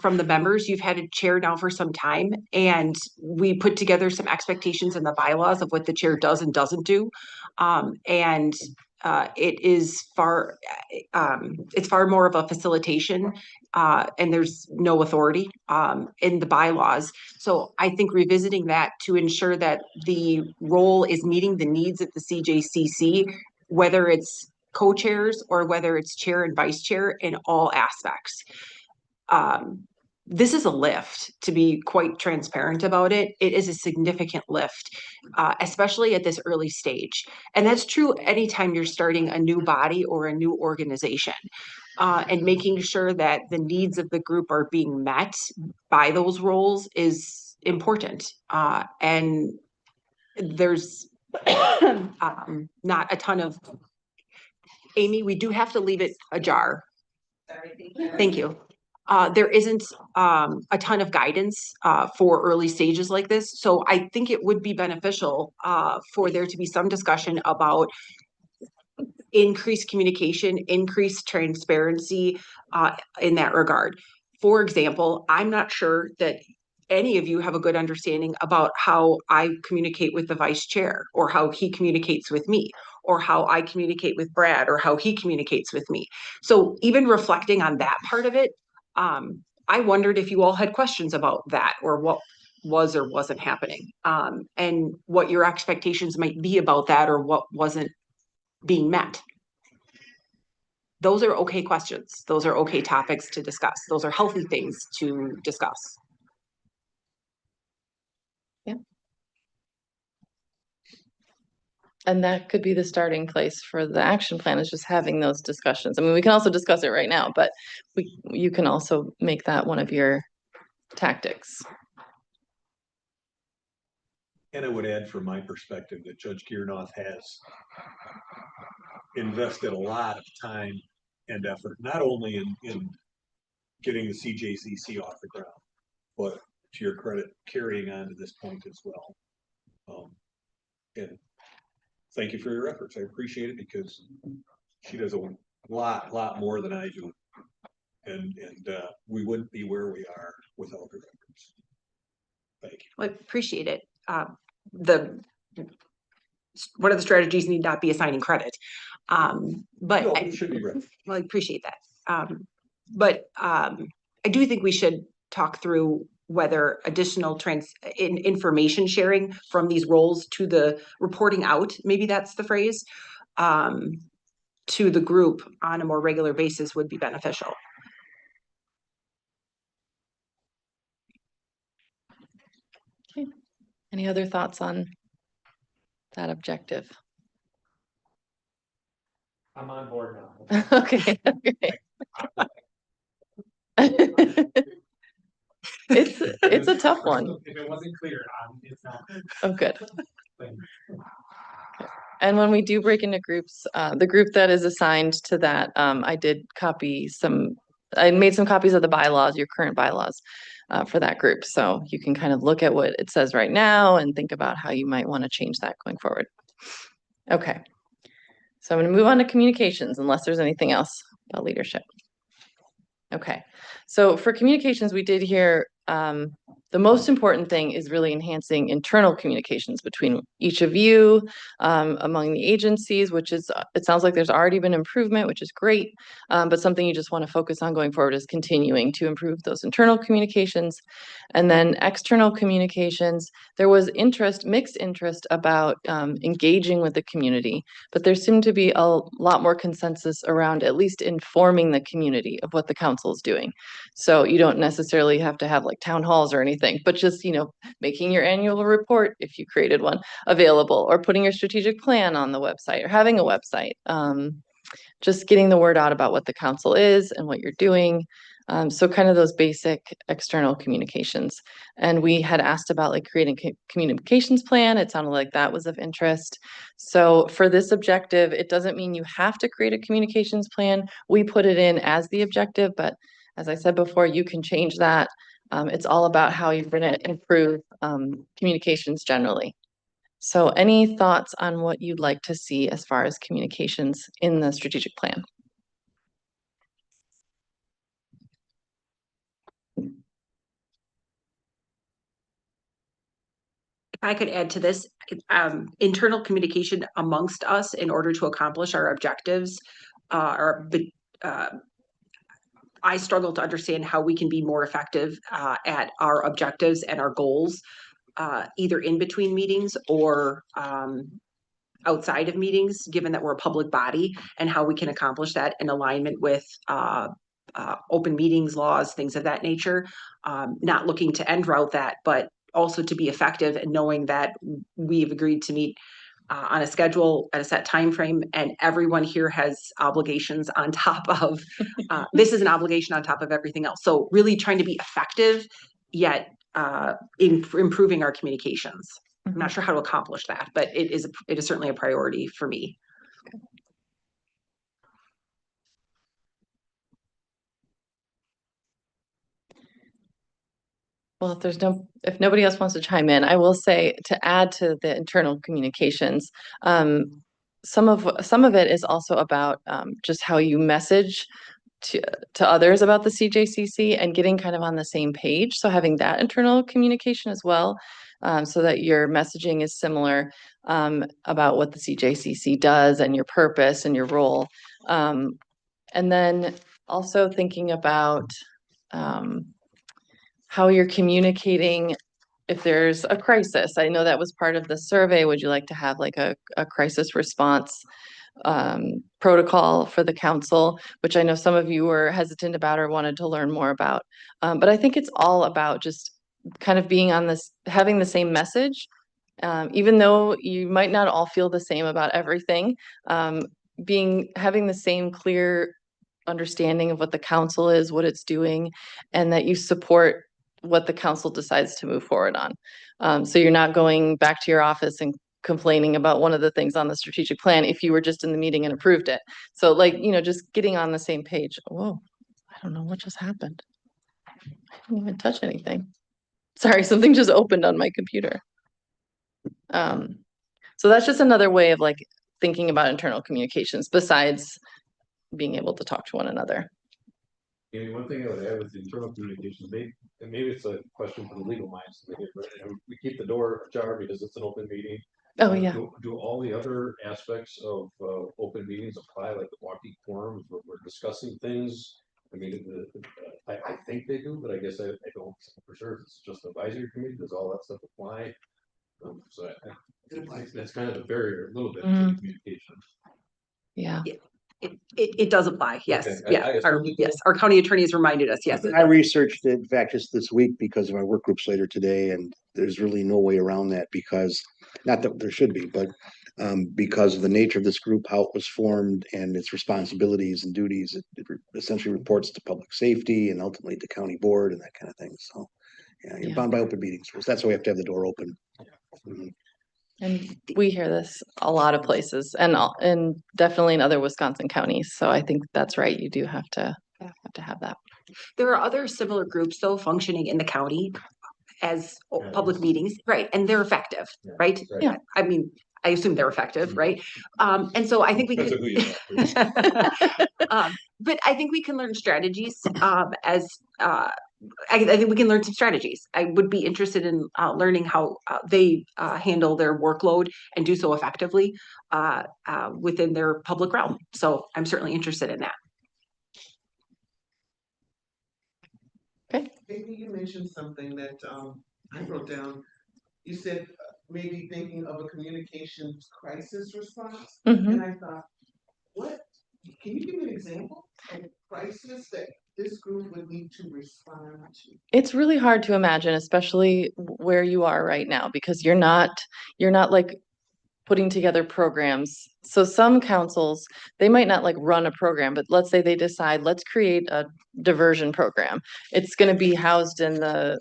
Speaker 1: from the members. You've had a chair now for some time, and we put together some expectations in the bylaws of what the chair does and doesn't do. It is it's far more of a facilitation, and there's no authority in the bylaws. So I think revisiting that to ensure that the role is meeting the needs of the CJCC, whether it's co-chairs or whether it's chair and vice chair in all aspects. This is a lift, to be quite transparent about it. It is a significant lift, especially at this early stage. And that's true anytime you're starting a new body or a new organization. And making sure that the needs of the group are being met by those roles is important. And there's not a ton of, Amy, we do have to leave it ajar.
Speaker 8: Sorry,
Speaker 1: Thank you. There isn't a ton of guidance for early stages like this. So I think it would be beneficial for there to be some discussion about increased communication, increased transparency in that regard. For example, I'm not sure that any of you have a good understanding about how I communicate with the vice chair, or how he communicates with me, or how I communicate with Brad, or how he communicates with me. So even reflecting on that part of it, I wondered if you all had questions about that, or what was or wasn't happening, and what your expectations might be about that, or what wasn't being met. Those are okay questions. Those are okay topics to discuss. Those are healthy things to discuss.
Speaker 5: Yeah. And that could be the starting place for the action plan, is just having those discussions. I mean, we can also discuss it right now, but you can also make that one of your tactics.
Speaker 6: And I would add from my perspective that Judge Gearnoff has invested a lot of time and effort, not only in getting the CJCC off the ground, but to your credit, carrying on to this point as well. And thank you for your efforts. I appreciate it, because she does a lot more than I do. And we wouldn't be where we are without her efforts. Thank you.
Speaker 1: Well, I appreciate it. One of the strategies need not be assigning credit. But
Speaker 6: No, it should be right.
Speaker 1: Well, I appreciate that. But I do think we should talk through whether additional information sharing from these roles to the reporting out, maybe that's the phrase, to the group on a more regular basis would be beneficial.
Speaker 5: Okay. Any other thoughts on that objective?
Speaker 11: I'm on board now.
Speaker 5: Okay. It's a tough one.
Speaker 11: If it wasn't clear, it's not.
Speaker 5: Oh, good. And when we do break into groups, the group that is assigned to that, I made some copies of the bylaws, your current bylaws, for that group. So you can kind of look at what it says right now and think about how you might want to change that going forward. Okay. So I'm going to move on to communications, unless there's anything else about leadership. Okay. So for communications, we did hear the most important thing is really enhancing internal communications between each of you, among the agencies, which is, it sounds like there's already been improvement, which is great. But something you just want to focus on going forward is continuing to improve those internal communications. And then external communications, there was mixed interest about engaging with the community, but there seemed to be a lot more consensus around at least informing the community of what the council is doing. So you don't necessarily have to have like town halls or anything, but just, making your annual report, if you created one, available, or putting your strategic plan on the website, or having a website. Just getting the word out about what the council is and what you're doing. So kind of those basic external communications. And we had asked about like creating a communications plan. It sounded like that was of interest. So for this objective, it doesn't mean you have to create a communications plan. We put it in as the objective, but as I said before, you can change that. It's all about how you're going to improve communications generally. So any thoughts on what you'd like to see as far as communications in the strategic plan?
Speaker 1: If I could add to this, internal communication amongst us in order to accomplish our objectives, I struggle to understand how we can be more effective at our objectives and our goals, either in between meetings or outside of meetings, given that we're a public body, and how we can accomplish that in alignment with open meetings laws, things of that nature. Not looking to end route that, but also to be effective and knowing that we've agreed to meet on a schedule at a set time frame, and everyone here has obligations on top of this is an obligation on top of everything else. So really trying to be effective, yet improving our communications. I'm not sure how to accomplish that, but it is certainly a priority for me.
Speaker 5: Well, if nobody else wants to chime in, I will say to add to the internal communications, some of it is also about just how you message to others about the CJCC and getting kind of on the same page. So having that internal communication as well, so that your messaging is similar about what the CJCC does and your purpose and your role. And then also thinking about how you're communicating if there's a crisis. I know that was part of the survey. Would you like to have like a crisis response protocol for the council, which I know some of you were hesitant about or wanted to learn more about. But I think it's all about just kind of being on this, having the same message, even though you might not all feel the same about everything, having the same clear understanding of what the council is, what it's doing, and that you support what the council decides to move forward on. So you're not going back to your office and complaining about one of the things on the strategic plan if you were just in the meeting and approved it. So like, just getting on the same page. Whoa, I don't know what just happened. I didn't even touch anything. Sorry, something just opened on my computer. So that's just another way of like thinking about internal communications besides being able to talk to one another.
Speaker 4: One thing I would add with the internal communications, and maybe it's a question for the legal minds, but we keep the door ajar because it's an open meeting.
Speaker 5: Oh, yeah.
Speaker 4: Do all the other aspects of open meetings apply, like the walking forums where we're discussing things? I mean, I think they do, but I guess I don't for sure. It's just advisory committee. Does all that stuff apply? So that's kind of a barrier a little bit to communication.
Speaker 5: Yeah.
Speaker 1: It does apply. Yes.
Speaker 4: Okay.
Speaker 1: Yeah. Our county attorney has reminded us. Yes.
Speaker 3: I researched it, in fact, just this week because of my work groups later today, and there's really no way around that because, not that there should be, but because of the nature of this group, how it was formed and its responsibilities and duties, it essentially reports to public safety and ultimately to county board and that kind of thing. So yeah, you're bound by open meetings rules. That's why we have to have the door open.
Speaker 5: And we hear this a lot of places and definitely in other Wisconsin counties. So I think that's right. You do have to have that.
Speaker 1: There are other similar groups though functioning in the county as public meetings, right? And they're effective, right?
Speaker 5: Yeah.
Speaker 1: I mean, I assume they're effective, right? And so I think we can, but I think we can learn strategies as I think we can learn some strategies. I would be interested in learning how they handle their workload and do so effectively within their public realm. So I'm certainly interested in that.
Speaker 5: Okay.
Speaker 2: Maybe you mentioned something that I wrote down. You said maybe thinking of a communications crisis response,
Speaker 5: Mhm.
Speaker 2: and I thought, what? Can you give me an example of a crisis that this group would need to respond to?
Speaker 5: It's really hard to imagine, especially where you are right now, because you're not like putting together programs. So some councils, they might not like run a program, but let's say they decide, let's create a diversion program. It's going to be housed in the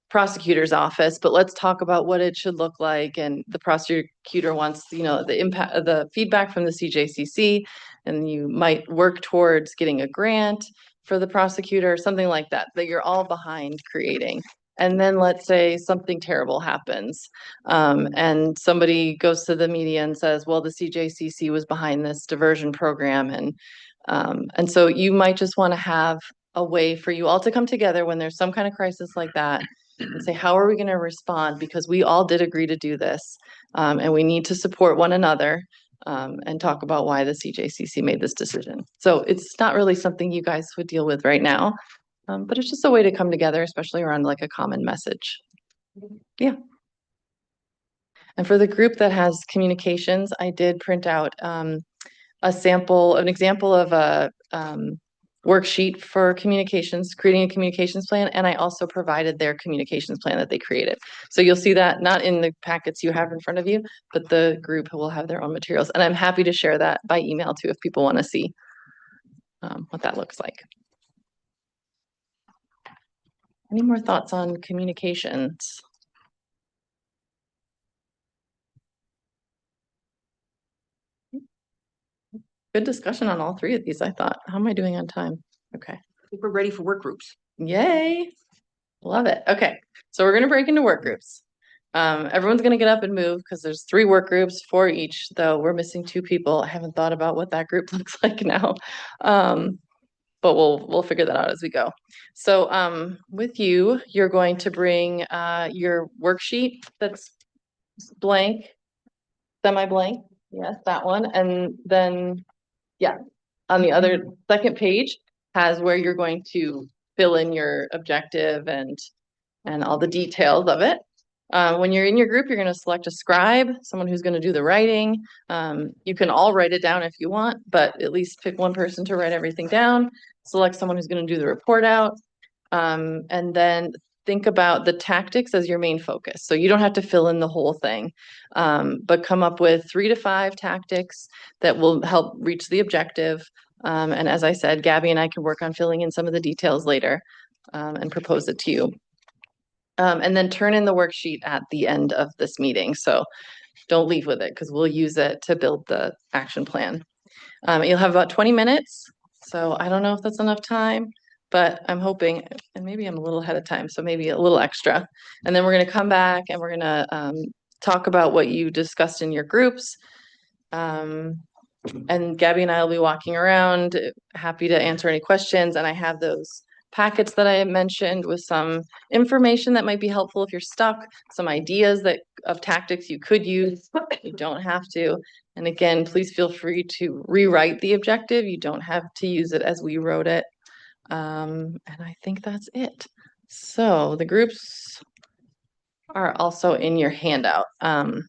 Speaker 5: prosecutor's office, but let's talk about what it should look like. And the prosecutor wants, the impact, the feedback from the CJCC, and you might work towards getting a grant for the prosecutor, something like that, that you're all behind creating. And then let's say something terrible happens, and somebody goes to the media and says, well, the CJCC was behind this diversion program. And so you might just want to have a way for you all to come together when there's some kind of crisis like that and say, how are we going to respond? Because we all did agree to do this, and we need to support one another, and talk about why the CJCC made this decision. So it's not really something you guys would deal with right now, but it's just a way to come together, especially around like a common message. Yeah. And for the group that has communications, I did print out an example of a worksheet for communications, creating a communications plan, and I also provided their communications plan that they created. So you'll see that not in the packets you have in front of you, but the group will have their own materials. And I'm happy to share that by email too if people want to see what that looks like. Any more thoughts on communications? Good discussion on all three of these, I thought. How am I doing on time? Okay.
Speaker 1: I think we're ready for work groups.
Speaker 5: Yay. Love it. Okay. So we're going to break into work groups. Everyone's going to get up and move because there's 3 work groups, 4 each, though we're missing 2 people. I haven't thought about what that group looks like now. But we'll figure that out as we go. So with you, you're going to bring your worksheet that's blank, semi-blank. Yes, that one. And then, yeah, on the other second page has where you're going to fill in your objective and all the details of it. When you're in your group, you're going to select a scribe, someone who's going to do the writing. You can all write it down if you want, but at least pick one person to write everything down. Select someone who's going to do the report out. And then think about the tactics as your main focus. So you don't have to fill in the whole thing, but come up with 3 to 5 tactics that will help reach the objective. And as I said, Gabby and I can work on filling in some of the details later, and propose it to you. And then turn in the worksheet at the end of this meeting. So don't leave with it because we'll use it to build the action plan. You'll have about 20 minutes. So I don't know if that's enough time, but I'm hoping, and maybe I'm a little ahead of time, so maybe a little extra. And then we're going to come back and we're going to talk about what you discussed in your groups. And Gabby and I will be walking around, happy to answer any questions. And I have those packets that I mentioned with some information that might be helpful if you're stuck, some ideas of tactics you could use. You don't have to. And again, please feel free to rewrite the objective. You don't have to use it as we wrote it. And I think that's it. So the groups are also in your handout. So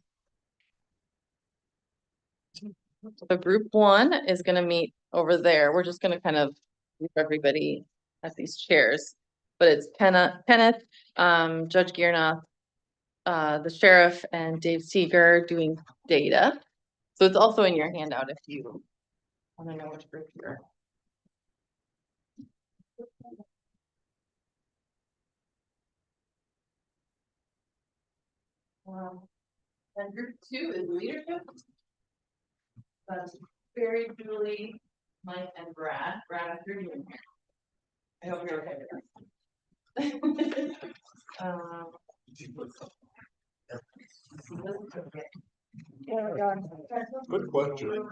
Speaker 5: group 1 is going to meet over there. We're just going to kind of group everybody at these chairs, but it's Kenneth, Judge Gearnoth, the sheriff, and Dave Seeger doing data. So it's also in your handout if you want to know which group you're. And group 2 is leadership. That's Barry, Julie, Mike, and Brad. Brad, if you're doing here. I hope you're okay with that.
Speaker 6: Good question.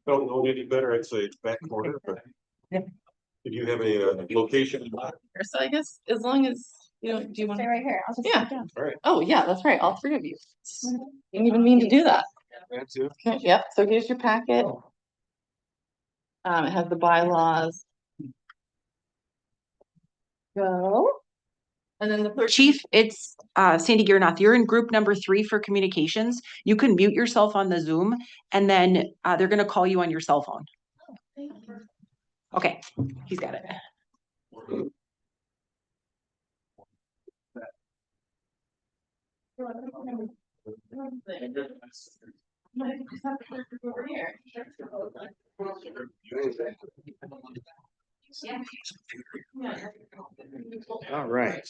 Speaker 6: Don't know any better, I'd say back corner, but. Did you have a location in mind?
Speaker 5: So I guess as long as, you know, do you want
Speaker 8: Stay
Speaker 5: to?
Speaker 8: right here. I'll just
Speaker 5: Yeah.
Speaker 8: sit down.
Speaker 6: All right.
Speaker 5: Oh, yeah, that's right. All three of you. Didn't even mean to do that.
Speaker 6: That's it.
Speaker 5: Okay, yep. So here's your packet. It has the bylaws. Go. And then the third.
Speaker 1: Chief, it's Sandy Gearnoth. You're in group number 3 for communications. You can mute yourself on the Zoom and then they're gonna call you on your cell phone. Okay, he's got it.
Speaker 5: Over here.
Speaker 3: All right.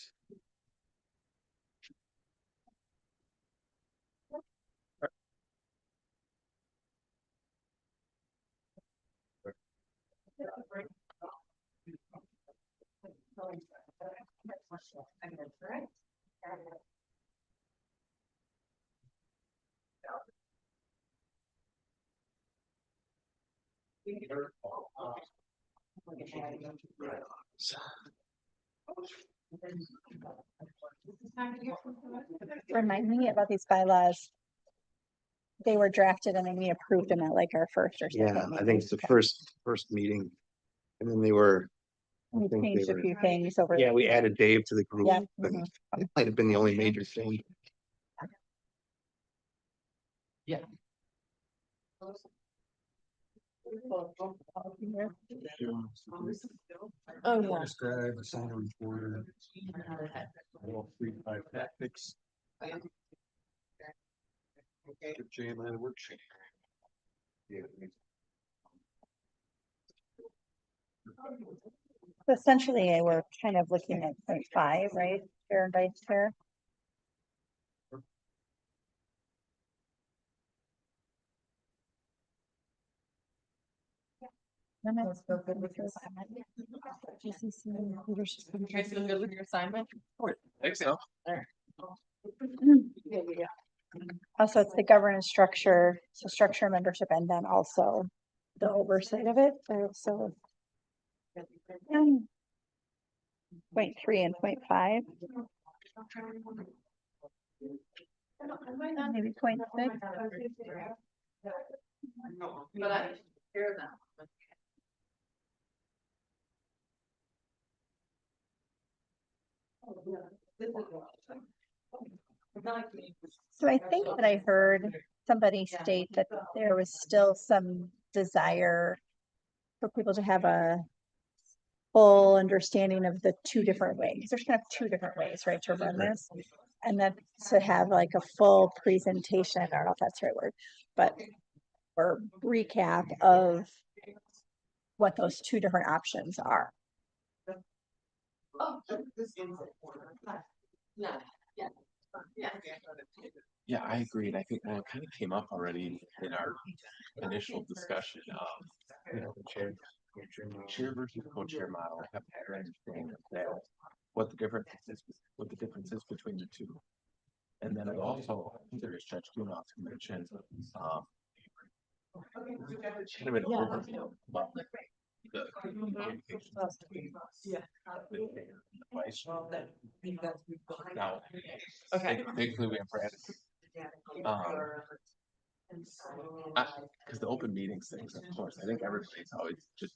Speaker 8: Remind me about these bylaws. They were drafted and then we approved them at like our first or second.
Speaker 3: Yeah, I think
Speaker 8: meeting.
Speaker 3: it's the first meeting. And then they were,
Speaker 8: We
Speaker 3: think they
Speaker 8: changed a
Speaker 3: were-
Speaker 8: few things over.
Speaker 3: yeah, we added Dave to the group.
Speaker 8: Yeah,
Speaker 3: But
Speaker 8: mhm.
Speaker 3: it might have been the only major thing.
Speaker 5: Oh, yeah.
Speaker 6: Describe a sign reporter. All 3-5 tactics. Give JMI a worksheet.
Speaker 8: So essentially, we're kind of looking at 0.5, right? Chair and vice chair. Cjcc leadership.
Speaker 5: You guys feel good with your assignment?
Speaker 6: Think so.
Speaker 8: Also, it's the governance structure, so structure, membership, and then also the oversight of it. So 0.3 and 0.5. Maybe 0.6.
Speaker 5: But I hear that.
Speaker 8: So I think that I heard somebody state that there was still some desire for people to have a full understanding of the two different ways. There's kind of two different ways, right, to run this. And then to have like a full presentation, I don't know if that's the right word, but or recap of what those two different options are.
Speaker 12: Yeah, I agree. And I think that kind of came up already in our initial discussion of, you know, the chair versus co-chair model. I have better understanding of that, what the difference is between the two. And then I also, I think there is Judge Gunoff who mentioned, kind of an overview about the communications. Now,
Speaker 5: Okay.
Speaker 12: thankfully we have Brad. Because the open meetings things, of course, I think everybody's always just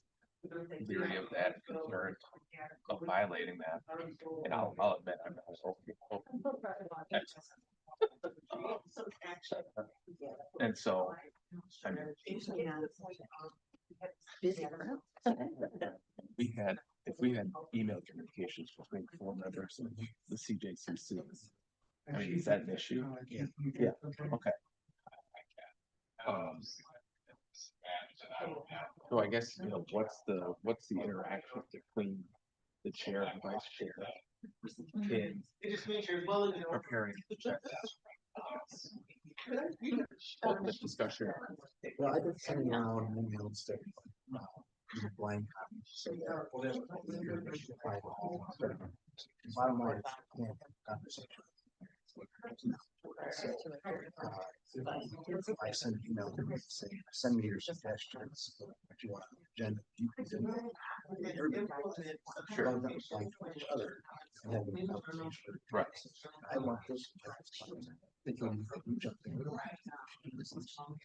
Speaker 12: leery of that, concerned of violating that. And I'll admit, I'm not open. And so, I mean, if we had email communications between 4 members of the CJCC, I mean, is that an issue? Yeah, okay. So I guess, you know, what's the interaction between the chair and vice chair in preparing the check? The discussion.
Speaker 3: Well, I've been sending around emails that, blank copies. So that bottom line, yeah, conversation. So, if I send an email to me saying, send me your suggestions, what you want agenda. You can do that. Everybody wants it. Sure. Like each other and have a conversation.
Speaker 12: Right.
Speaker 3: I want this. Thinking you jump in.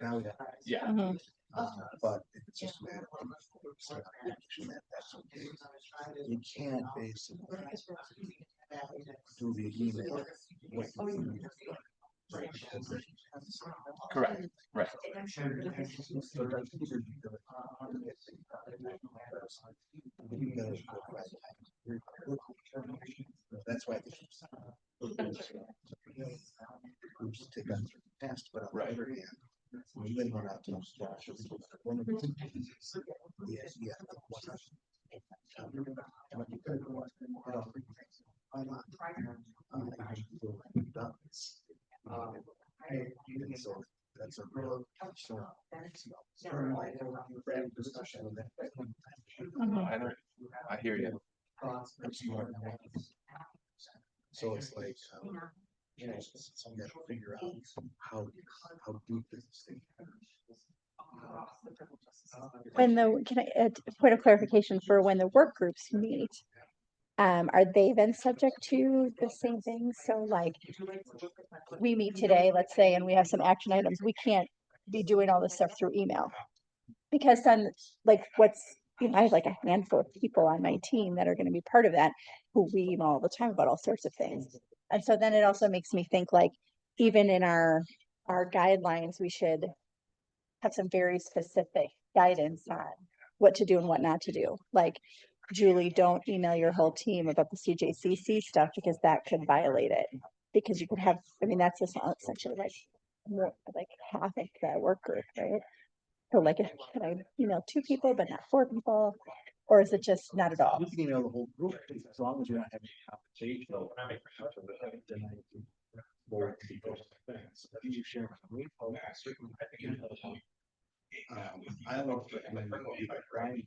Speaker 3: Now we have.
Speaker 12: Yeah.
Speaker 8: Mhm.
Speaker 3: But if it's just a matter of that's okay. You can't basically do the email.
Speaker 12: Correct. Right.
Speaker 3: That's why. Groups take on certain tasks, but on the other hand, we then run out to those jobs. One of the things is, yeah. So that's a real discussion.
Speaker 12: I know. I hear you.
Speaker 3: So it's like, so you gotta figure out how deep is this thing.
Speaker 8: When the, can I, point of clarification for when the work groups meet, are they then subject to the same things? So like, we meet today, let's say, and we have some action items, we can't be doing all this stuff through email. Because then, like, I have like a handful of people on my team that are gonna be part of that, who we email all the time about all sorts of things. And so then it also makes me think like, even in our guidelines, we should have some very specific guidance on what to do and what not to do. Like, Julie, don't email your whole team about the CJCC stuff because that could violate it. Because you could have, I mean, that's essentially like more like half of the work group, right? So like, can I email 2 people but not 4 people? Or is it just not at all?
Speaker 3: You can email the whole group as long as you're not having a conversation. Then I can forward people things. You share my info. I don't know if Brian.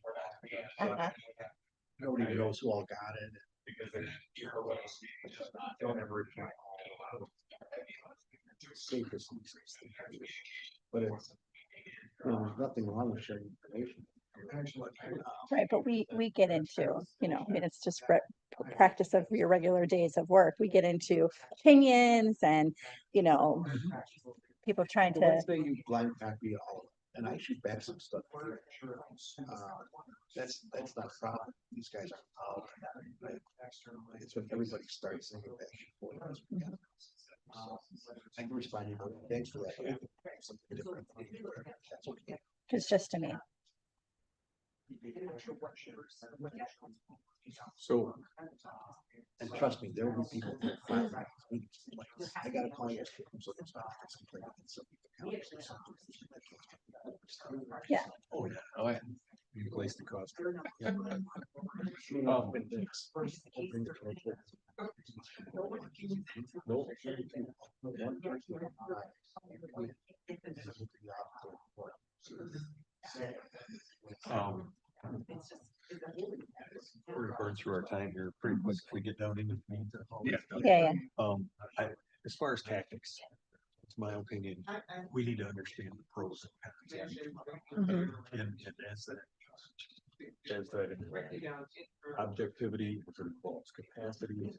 Speaker 3: Nobody knows who all got it. Don't ever. But it's, there's nothing wrong with sharing information.
Speaker 8: Right, but we get into, I mean, it's just practice of your regular days of work. We get into opinions and, people trying to.
Speaker 3: Let's say you blind copy all of it, and I should back some stuff. That's not a problem. These guys are. It's when everybody starts thinking that. I can respond to you. Thanks for that. Something different. That's okay.
Speaker 8: It's just to me.
Speaker 3: So, and trust me, there will be people who find out. I gotta call you.
Speaker 8: Yeah.
Speaker 3: Oh, yeah.
Speaker 12: Oh, yeah.
Speaker 3: You place the cost.
Speaker 6: We're gonna burn through our time here pretty quick if we get down into the means.
Speaker 8: Yeah.
Speaker 6: As far as tactics, it's my opinion, we need to understand the pros and cons.
Speaker 8: Mhm.
Speaker 6: And as that objectivity, capacity.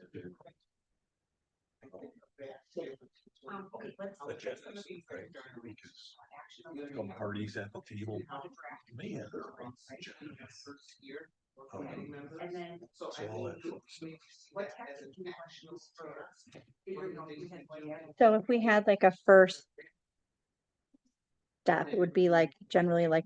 Speaker 6: Come parties at the table. Man.
Speaker 8: So if we had like a first step, it would be like generally like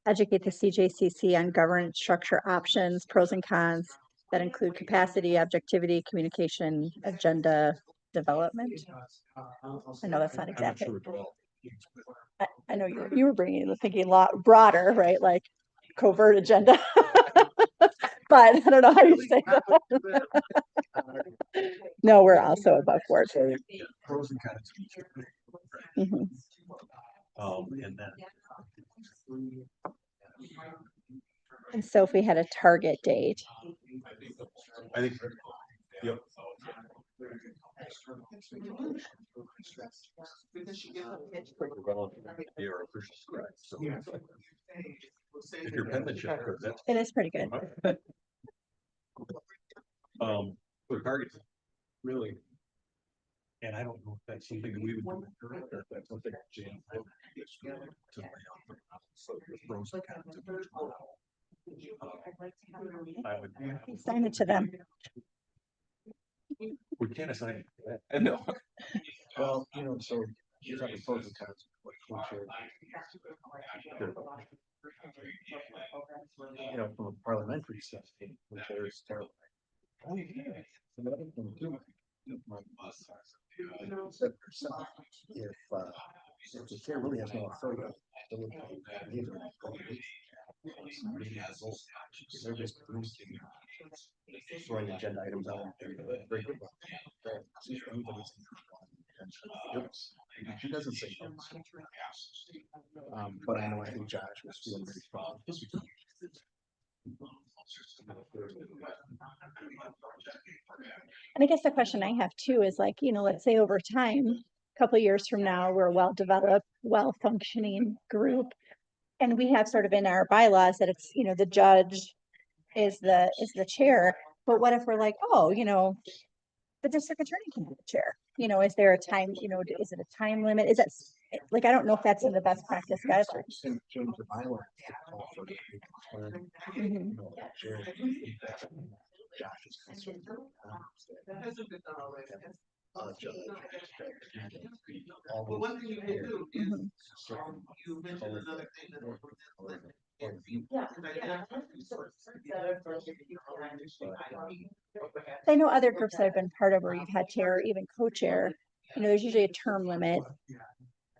Speaker 8: educate the CJCC on governance structure options, pros and cons that include capacity, objectivity, communication, agenda development. I know that's not exactly. I know you were bringing the thinking a lot broader, right? Like covert agenda. But I don't know how you say that. No, we're also above board.
Speaker 6: Pros and cons.
Speaker 8: Mhm.
Speaker 6: And then.
Speaker 8: And so if we had a target date.
Speaker 6: I think, yep. If your penmanship, that's,
Speaker 8: It is pretty good.
Speaker 6: for targets, really. And I don't know if that's something that we would do, or if that's something that Jan. So the pros and cons of each one. I would.
Speaker 8: Sign it to them.
Speaker 6: We can't assign it.
Speaker 12: I know.
Speaker 7: Well, so you have the pros and cons. From a parliamentary standpoint, which is terrible. Oh, yeah. Another thing too, if the chair really has no authority, they're just throwing agenda items out. Very good. She doesn't say. But I know, I think Josh was feeling very strong.
Speaker 8: And I guess the question I have too is like, let's say over time, a couple of years from now, we're a well-developed, well-functioning group. And we have sort of in our bylaws that it's, the judge is the chair. But what if we're like, oh, the district attorney can be the chair? Is there a time, is it a time limit? Is that like, I don't know if that's in the best practice guidelines.
Speaker 7: Change the bylaw.
Speaker 8: Mhm.
Speaker 2: Well, one thing you can do is,
Speaker 8: Mhm.
Speaker 2: you mentioned another thing that we're going to.
Speaker 8: I know other groups that I've been part of where you've had chair or even co-chair, there's usually a term limit.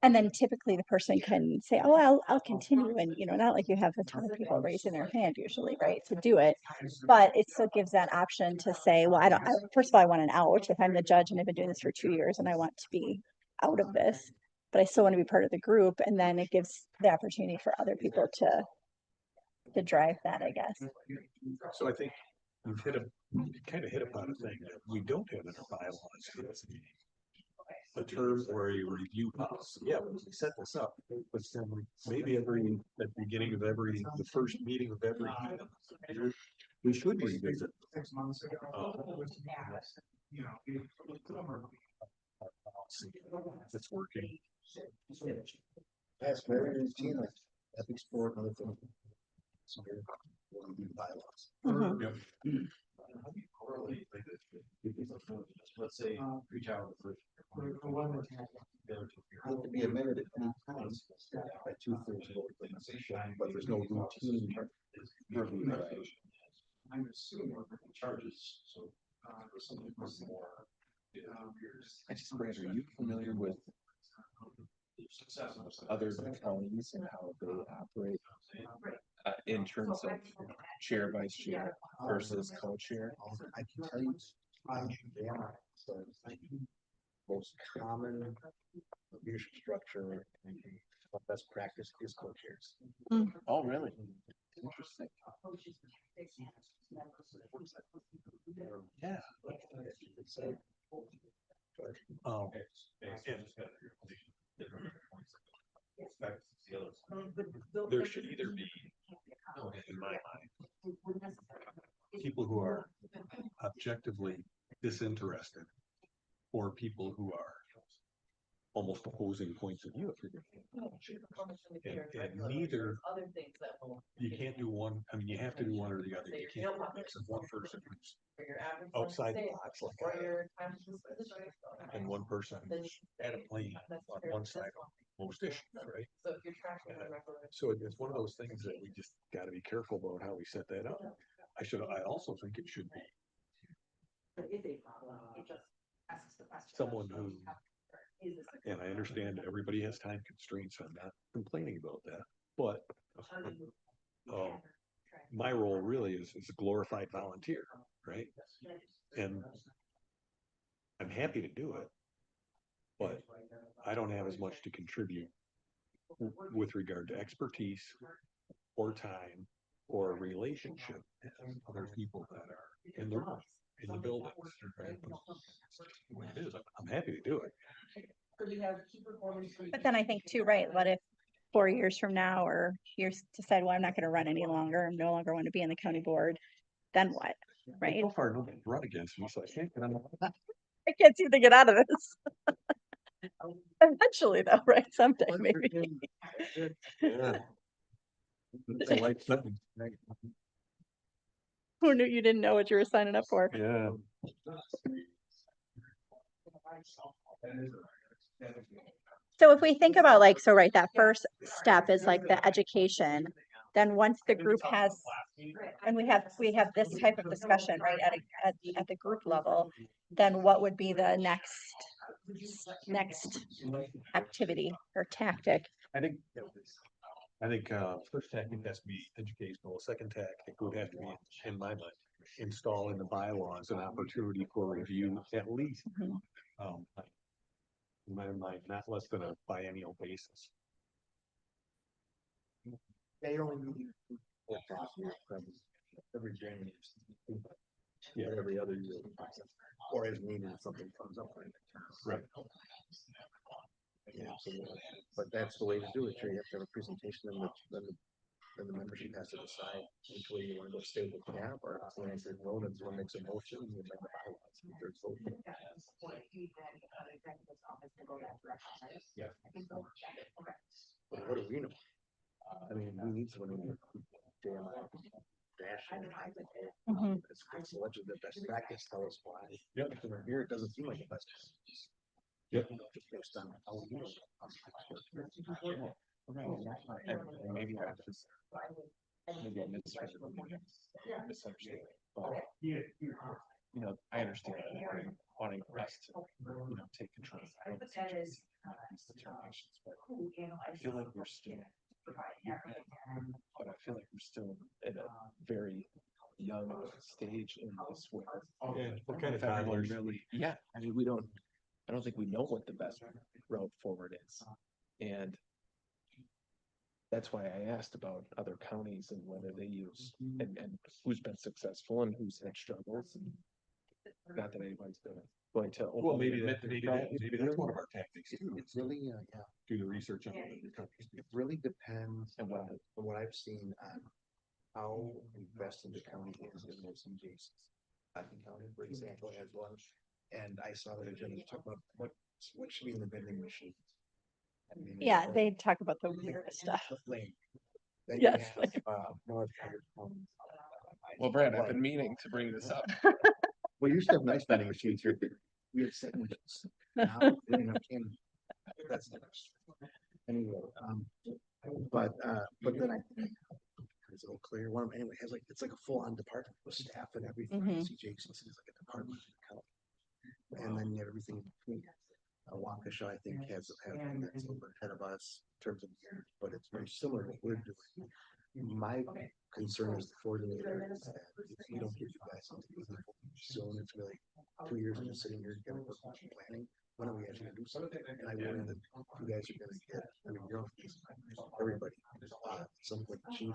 Speaker 8: And then typically the person can say, oh, I'll continue. And, not like you have a ton of people raising their hand usually, right, to do it. But it still gives that option to say, well, first of all, I want an out if I'm the judge and I've been doing this for 2 years and I want to be out of this, but I still want to be part of the group. And then it gives the opportunity for other people to drive that, I guess.
Speaker 6: So I think we've kind of hit upon a thing that we don't have in our bylaws. A term or a review policy. Yeah, we set this up, but then maybe at the beginning of the first meeting of every year, we should revisit. It's working.
Speaker 7: That's very routine, like ethics board and other things. So we'll do bylaws.
Speaker 8: Mhm.
Speaker 12: Let's say reach out first.
Speaker 7: It could be amended at any time by 2/3 vote, but there's no routine.
Speaker 12: I'm assuming charges, so something more. I just wonder, are you familiar with other counties and how they operate in terms of chair, vice chair versus co-chair?
Speaker 7: I can tell you, they are the most common leadership structure and best practice is co-chairs.
Speaker 12: Oh, really? Interesting.
Speaker 6: Yeah. There should either be, in my mind, people who are objectively disinterested or people who are almost opposing points of view. And neither, you can't do one, I mean, you have to do one or the other. You can't mix of one person who's outside the box like that, and one person adamantly on one side on most issues, right? So it's one of those things that we just gotta be careful about how we set that up. I also think it should be someone who, and I understand everybody has time constraints, I'm not complaining about that, but my role really is a glorified volunteer, right? And I'm happy to do it, but I don't have as much to contribute with regard to expertise or time or relationship as other people that are in the room, in the building, right? It is, I'm happy to do it.
Speaker 8: But then I think too, right, what if 4 years from now or you decide, well, I'm not gonna run any longer, I'm no longer want to be on the county board, then what, right?
Speaker 6: So far, nobody's run against me, so I can't get on the.
Speaker 8: I can't seem to get out of this. Eventually though, right, someday maybe.
Speaker 6: Yeah. It's a light sentence.
Speaker 8: Who knew you didn't know what you were signing up for?
Speaker 6: Yeah.
Speaker 8: So if we think about like, so right, that first step is like the education. Then once the group has, and we have this type of discussion, right, at the group level, then what would be the next activity or tactic?
Speaker 6: I think, first tactic has to be educational, second tactic would have to be, in my mind, install in the bylaws an opportunity for review at least.
Speaker 8: Mhm.
Speaker 6: In my mind, not less than a biennial basis.
Speaker 7: They only need every January.
Speaker 6: Yeah.
Speaker 7: Every other year. Or as needed if something comes up.
Speaker 6: Right.
Speaker 7: Yeah, absolutely. But that's the way to do it. Sure, you have to have a presentation and then the membership has to decide which way you want to go, stay with the cap or when I said no, that's one makes a motion and you make the bylaws. There's vote.
Speaker 6: Yeah.
Speaker 7: But what do we know? I mean, we need someone who JMI dash
Speaker 8: Mhm.
Speaker 7: it's alleged that best practice, tell us why.
Speaker 6: Yep.
Speaker 7: From here, it doesn't seem like the best.
Speaker 6: Yep.
Speaker 7: Just based on how we know.
Speaker 12: And maybe I just, maybe I misunderstood. But, you know, I understand wanting us to, take control of these determinations, but I feel like we're still, at a very young stage in this where.
Speaker 6: Yeah, we're kind of
Speaker 12: everyone
Speaker 6: toddlers.
Speaker 12: really, I mean, I don't think we know what the best route forward is. And that's why I asked about other counties and whether they use and who's been successful and who's had struggles. And not that anybody's going to.
Speaker 6: Well, maybe
Speaker 12: admit
Speaker 6: maybe that's one of our tactics.
Speaker 7: It's really, yeah,
Speaker 6: Do the research on other countries.
Speaker 7: it really depends on what I've seen on how invested the county is in those CJs. Putnam County, for example, has one, and I saw that agenda talk about what should be in the vending machine. I mean,
Speaker 8: Yeah, they talk about the weirdest stuff.
Speaker 7: the flame. Then
Speaker 8: Yes,
Speaker 7: you have, North Carolina.
Speaker 12: Well, Brad, I've been meaning to bring this up.
Speaker 7: We used to have nice vending machines here. We had sandwiches. Now, we don't have candy. That's the best. Anyway, but then it's a little clear. One of them, anyway, has like, it's like a full on department with staff and everything.
Speaker 8: Mhm.
Speaker 7: Cjcc is like a department. And then you have everything in between. Waukesha, I think, has that's a little bit ahead of us in terms of, but it's very similar to what we're doing. My concern is the coordinator is that if we don't get you guys into the soon, it's really 2 years of just sitting here together with planning. When are we actually gonna do something? And I worry that you guys are gonna get, I mean, you're everybody, some like chief.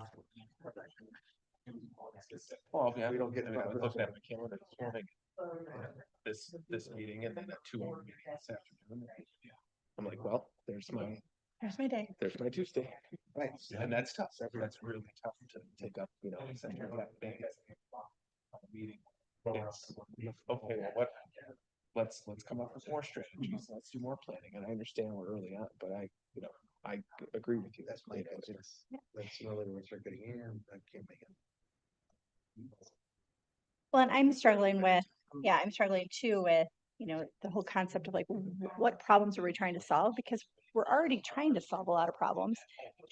Speaker 12: Well,
Speaker 7: We don't get.
Speaker 12: I looked at my calendar this morning. This meeting and then a 2-hour meeting this afternoon. I'm like, well, there's my
Speaker 8: day.
Speaker 12: There's my Tuesday.
Speaker 7: Right.
Speaker 12: And that's tough. That's really tough to take up, essentially that day. Meeting. It's, okay, well, let's come up with more strategies. Let's do more planning. And I understand we're early on, but I agree with you.
Speaker 7: That's my, that's really what we're getting in, I can't make it.
Speaker 8: Well, and I'm struggling too with, the whole concept of like, what problems are we trying to solve? Because we're already trying to solve a lot of problems.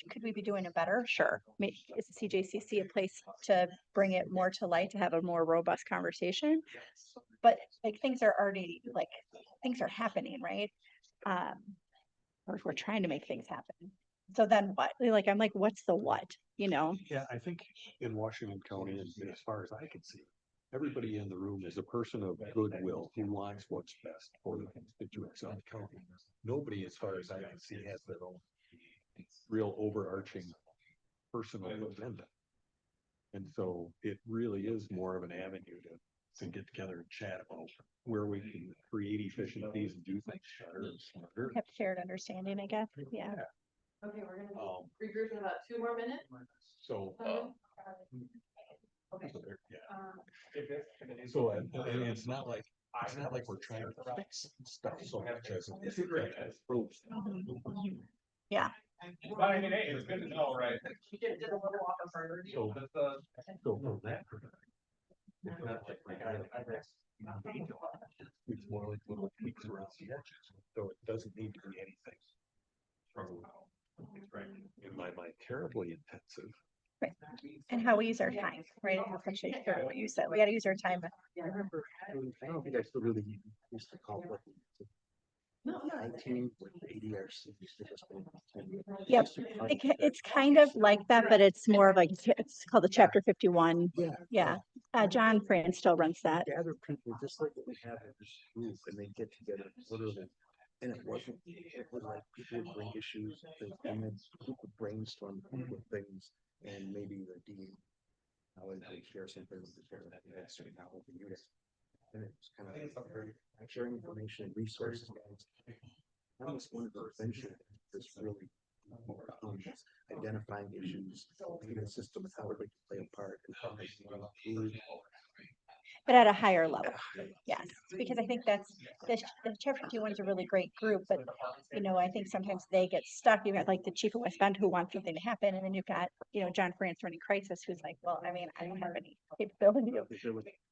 Speaker 8: Could we be doing it better? Sure. Is the CJCC a place to bring it more to light, to have a more robust conversation? But like things are happening, right? Or we're trying to make things happen. So then what? Like, I'm like, what's the what?
Speaker 6: Yeah, I think in Washington County, as far as I can see, everybody in the room is a person of goodwill who wants what's best for the constituents of the county. Nobody, as far as I can see, has their own real overarching personal agenda. And so it really is more of an avenue to get together and chat about where we can create efficiencies and do things better and smarter.
Speaker 8: Have shared understanding, I guess. Yeah.
Speaker 5: Okay, we're gonna
Speaker 6: Um,
Speaker 5: regroup in about 2 more minutes.
Speaker 6: So,
Speaker 5: Okay.
Speaker 6: so there- yeah. So, and it's not like we're trying to fix stuff so much as it's proof.
Speaker 8: Yeah.
Speaker 11: But I mean, hey, it's good to know, right?
Speaker 6: So, so from that. It's not like it's more like little tweaks around the edges, so it doesn't need to be anything. From, right, in my mind, terribly intensive.
Speaker 8: Right. And how we use our time, right? Essentially, sort of what you said, we gotta use our time.
Speaker 7: I remember, I don't think I still really used to call it. 19 with ADRC used to just be-
Speaker 8: Yep, it's kind of like that, but it's more of like, it's called the chapter 51.
Speaker 7: Yeah.
Speaker 8: Yeah, John Fran still runs that.
Speaker 7: Gather people just like what we have in this group and they get together literally. And it was like people would bring issues and then people would brainstorm with things and maybe the dean. I would share something with the chair that you had certain now with the unit. And it was kind of very sharing information and resources. I almost wanted to venture this really identifying issues in the system and how it would play a part and how they include.
Speaker 8: But at a higher level, yes, because I think that's, the chapter 51 is a really great group, but I think sometimes they get stuck. You got like the chief of West Bend who wants something to happen, and then you've got, John France running crisis, who's like, well, I mean, I don't have any capability of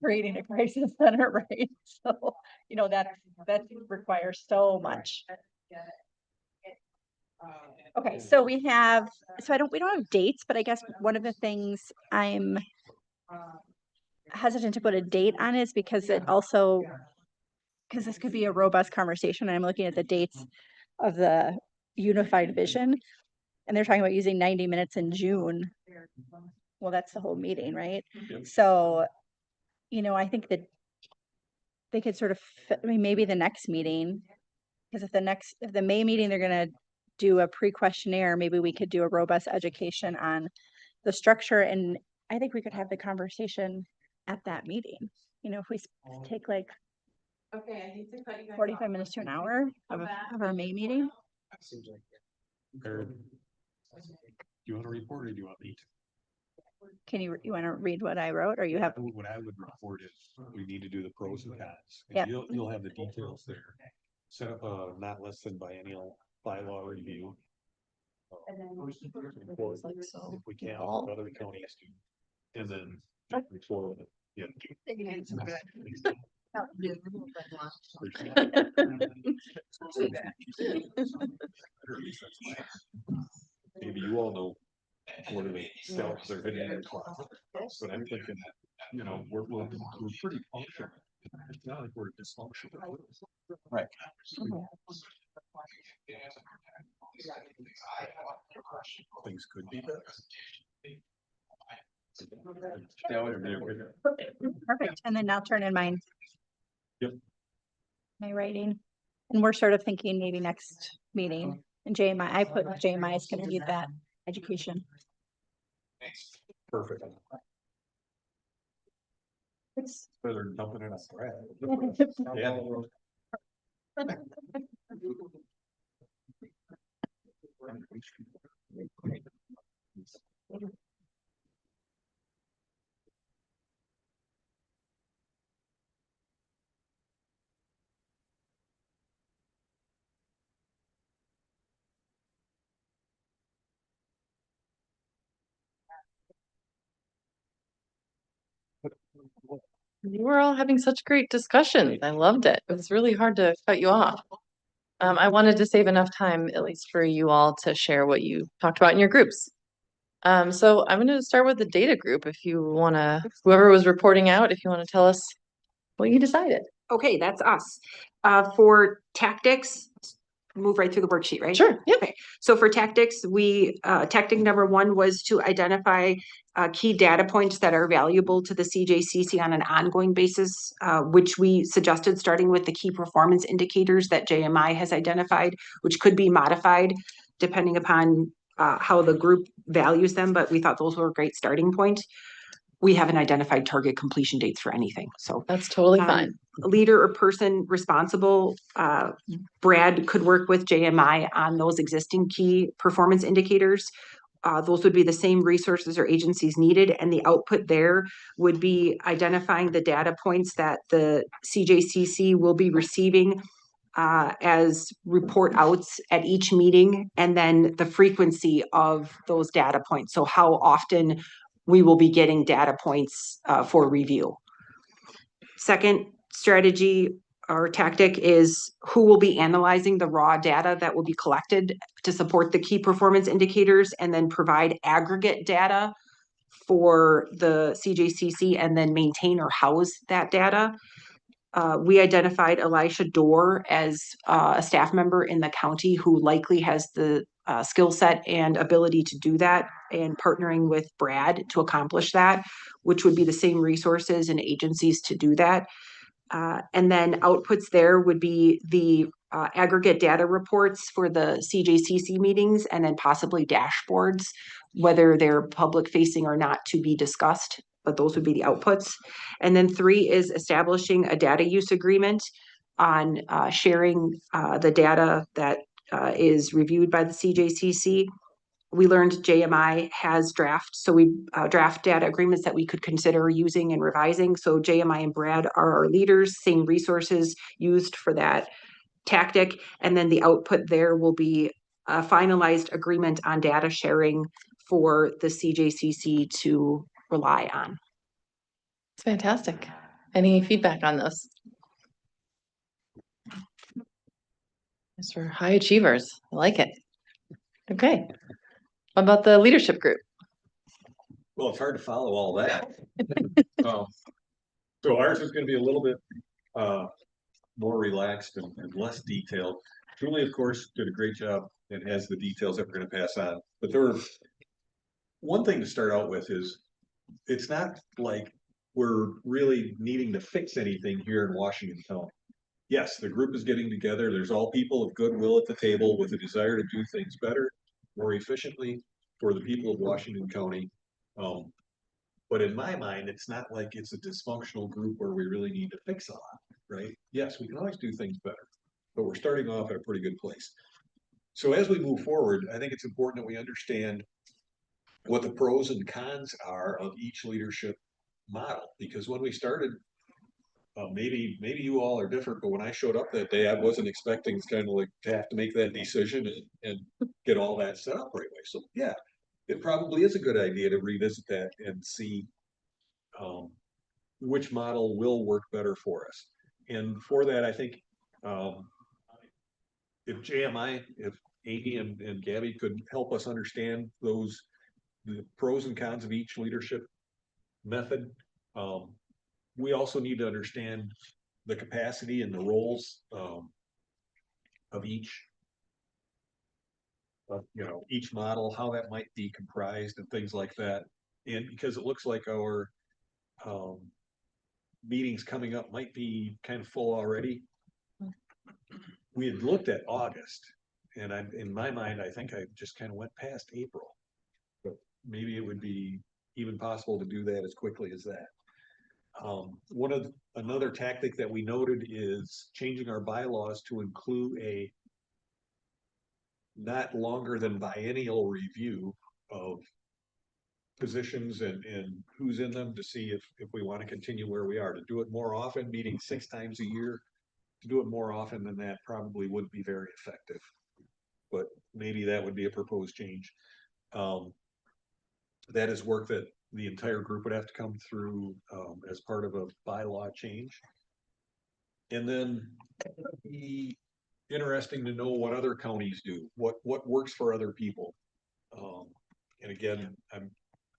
Speaker 8: creating a crisis center, right? So, that requires so much. Okay, so we don't have dates, but I guess one of the things I'm hesitant to put a date on is because this could be a robust conversation. And I'm looking at the dates of the unified vision, and they're talking about using 90 minutes in June. Well, that's the whole meeting, right?
Speaker 6: Yep.
Speaker 8: So, I think that they could sort of, maybe the next meeting, because if the May meeting, they're going to do a pre-questionnaire, maybe we could do a robust education on the structure. And I think we could have the conversation at that meeting. If we take like
Speaker 5: Okay, I need to cut you guys
Speaker 8: 45
Speaker 5: off.
Speaker 8: minutes to an hour of our May meeting.
Speaker 7: Seems like
Speaker 6: Do you want to report or do you want me to?
Speaker 8: Can you want to read what I wrote, or you have?
Speaker 6: What I would report is we need to do the pros and cons. And
Speaker 8: Yep.
Speaker 6: You'll have the details there. Set up a not less than biennial bylaw review. Report
Speaker 5: Like so.
Speaker 6: if we can,
Speaker 5: All-
Speaker 6: what other counties do. And then report it. Yeah. Maybe you all know what are the steps are hitting their clock. But I'm thinking that, we're pretty functional. It's not like we're dysfunctional.
Speaker 12: Right.
Speaker 6: Things could be better.
Speaker 8: Perfect. And then I'll turn in mine.
Speaker 6: Yep.
Speaker 8: My writing. And we're sort of thinking maybe next meeting. And JMI, I put JMI is going to lead that education.
Speaker 6: Perfect.
Speaker 8: It's
Speaker 6: Better than dumping it on Brad. Yeah.
Speaker 5: You were all having such great discussions. I loved it. It was really hard to cut you off. I wanted to save enough time, at least for you all, to share what you talked about in your groups. So I'm going to start with the data group. If you want to, whoever was reporting out, if you want to tell us what you decided.
Speaker 1: Okay, that's us. For tactics, move right through the worksheet, right?
Speaker 5: Sure. Yeah.
Speaker 1: Okay, so for tactics, tactic number 1 was to identify key data points that are valuable to the CJCC on an ongoing basis, which we suggested starting with the key performance indicators that JMI has identified, which could be modified depending upon how the group values them, but we thought those were a great starting point. we haven't identified target completion dates for anything, so.
Speaker 5: That's totally
Speaker 1: Um,
Speaker 5: fine.
Speaker 1: Leader or person responsible, Brad could work with JMI on those existing key performance indicators. Those would be the same resources or agencies needed, and the output there would be identifying the data points that the CJCC will be receiving as report outs at each meeting, and then the frequency of those data points. So how often we will be getting data points for review. Second strategy or tactic is who will be analyzing the raw data that will be collected to support the key performance indicators, and then provide aggregate data for the CJCC and then maintain or house that data. We identified Elisha Dorr as a staff member in the county who likely has the skill set and ability to do that, and partnering with Brad to accomplish that, which would be the same resources and agencies to do that. And then outputs there would be the aggregate data reports for the CJCC meetings, and then possibly dashboards, whether they're public facing or not to be discussed, but those would be the outputs. And then 3 is establishing a data use agreement on sharing the data that is reviewed by the CJCC. We learned JMI has drafts, so we draft data agreements that we could consider using and revising. So JMI and Brad are our leaders, same resources used for that tactic. And then the output there will be a finalized agreement on data sharing for the CJCC to rely on.
Speaker 5: It's fantastic. Any feedback on this? These are high achievers. I like it. Okay. What about the leadership group?
Speaker 6: Well, it's hard to follow all that. So ours is gonna be a little bit more relaxed and less detailed. Julie, of course, did a great job and has the details that we're gonna pass on. But one thing to start out with is, it's not like we're really needing to fix anything here in Washington County. Yes, the group is getting together. There's all people of goodwill at the table with a desire to do things better, more efficiently for the people of Washington County. But in my mind, it's not like it's a dysfunctional group where we really need to fix a lot, right? Yes, we can always do things better, but we're starting off at a pretty good place. So as we move forward, I think it's important that we understand what the pros and cons are of each leadership model. Because when we started, maybe you all are different, but when I showed up that day, I wasn't expecting kind of like to have to make that decision and get all that set up right away. So yeah, it probably is a good idea to revisit that and see which model will work better for us. And for that, I think if Amy and Gabby could help us understand the pros and cons of each leadership method. We also need to understand the capacity and the roles of each model, how that might be comprised and things like that. And because it looks like our meetings coming up might be kind of full already. We had looked at August, and in my mind, I think I just kind of went past April. But maybe it would be even possible to do that as quickly as that. Another tactic that we noted is changing our bylaws to include a not longer than biennial review of positions and who's in them, to see if we want to continue where we are. To do it more often, meeting 6 times a year, to do it more often than that probably wouldn't be very effective. But maybe that would be a proposed change. That is work that the entire group would have to come through as part of a bylaw change. And then it'd be interesting to know what other counties do, what works for other people. And again, I'm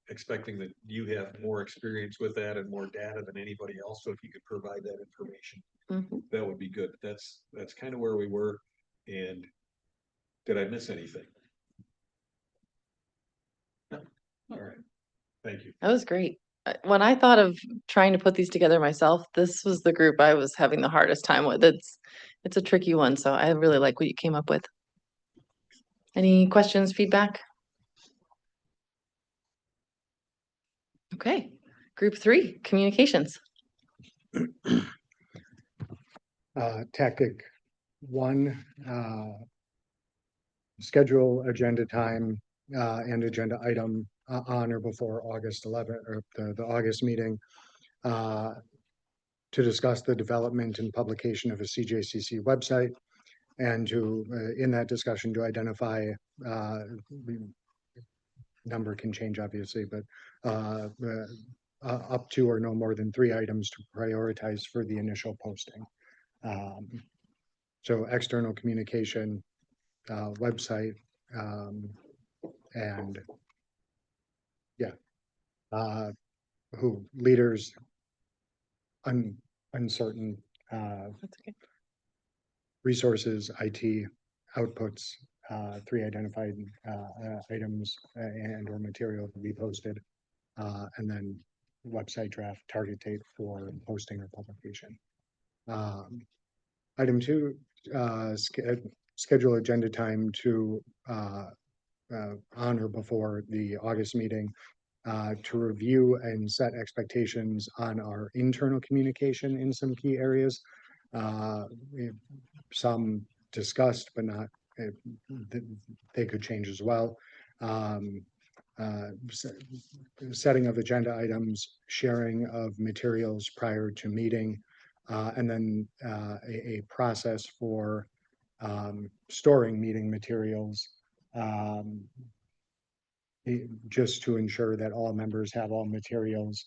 Speaker 6: expecting that you have more experience with that and more data than anybody else. So if you could provide that information, that would be good. That's kind of where we were. And did I miss anything? No. All right. Thank you.
Speaker 5: That was great. When I thought of trying to put these together myself, this was the group I was having the hardest time with. It's a tricky one, so I really like what you came up with. Any questions, feedback? Okay, Group 3, communications.
Speaker 13: Tactic 1, schedule agenda time and agenda item on or before August 11th, or the August meeting, to discuss the development and publication of a CJCC website, and to, in that discussion, to identify, number can change obviously, but up to or no more than 3 items to prioritize for the initial posting. So external communication, website, and who leaders uncertain,
Speaker 5: That's okay.
Speaker 13: resources, IT, outputs, 3 identified items and or material to be posted, and then website draft target date for posting or publication. Item 2, schedule agenda time to on or before the August meeting, to review and set expectations on our internal communication in some key areas. Some discussed, but not, they could change as well. Setting of agenda items, sharing of materials prior to meeting, and then a process for storing meeting materials, just to ensure that all members have all materials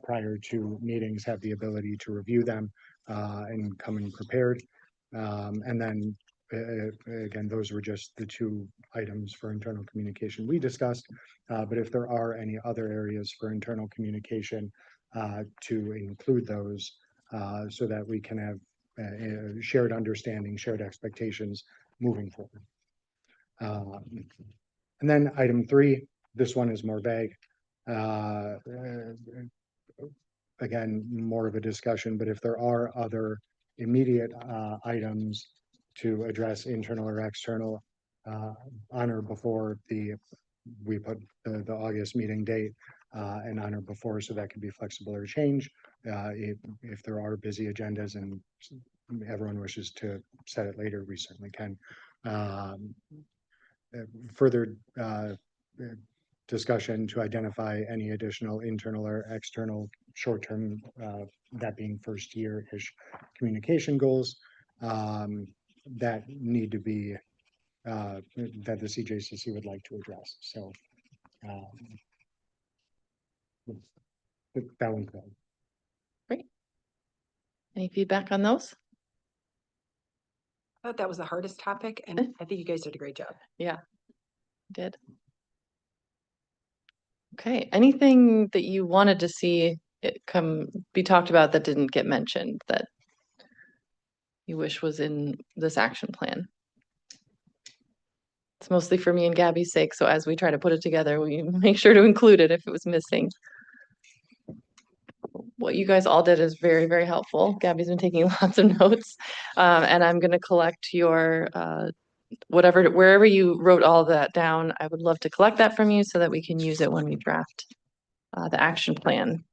Speaker 13: prior to meetings, have the ability to review them and come in prepared. And then again, those were just the 2 items for internal communication we discussed. But if there are any other areas for internal communication, to include those, so that we can have shared understanding, shared expectations moving forward. And then item 3, this one is more vague. Again, more of a discussion, but if there are other immediate items to address, internal or external, on or before we put the August meeting date, and on or before, so that can be flexible or change. If there are busy agendas and everyone wishes to set it later, we certainly can. Further discussion to identify any additional internal or external short-term, that being first year-ish communication goals, that need to be, that the CJCC would like to address. So that one's good.
Speaker 5: Great. Any feedback on those?
Speaker 1: I thought that was the hardest topic, and I think you guys did a great job.
Speaker 5: Yeah, did. Okay, anything that you wanted to see it be talked about that didn't get mentioned that you wish was in this action plan? It's mostly for me and Gabby's sake, so as we try to put it together, we make sure to include it if it was missing. What you guys all did is very, very helpful. Gabby's been taking lots of notes, and I'm going to collect your wherever you wrote all that down. I would love to collect that from you so that we can use it when we draft the action plan.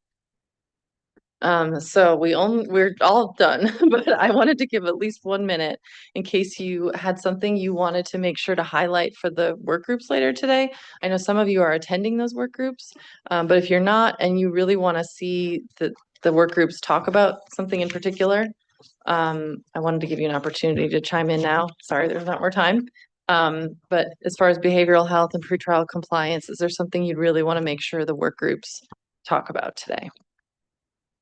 Speaker 5: So we're all done, but I wanted to give at least 1 minute in case you had something you wanted to make sure to highlight for the work groups later today. I know some of you are attending those work groups, but if you're not and you really want to see the work groups talk about something in particular, I wanted to give you an opportunity to chime in now. Sorry, there's not more time. But as far as behavioral health and pretrial compliance, is there something you'd really want to make sure the work groups talk about today?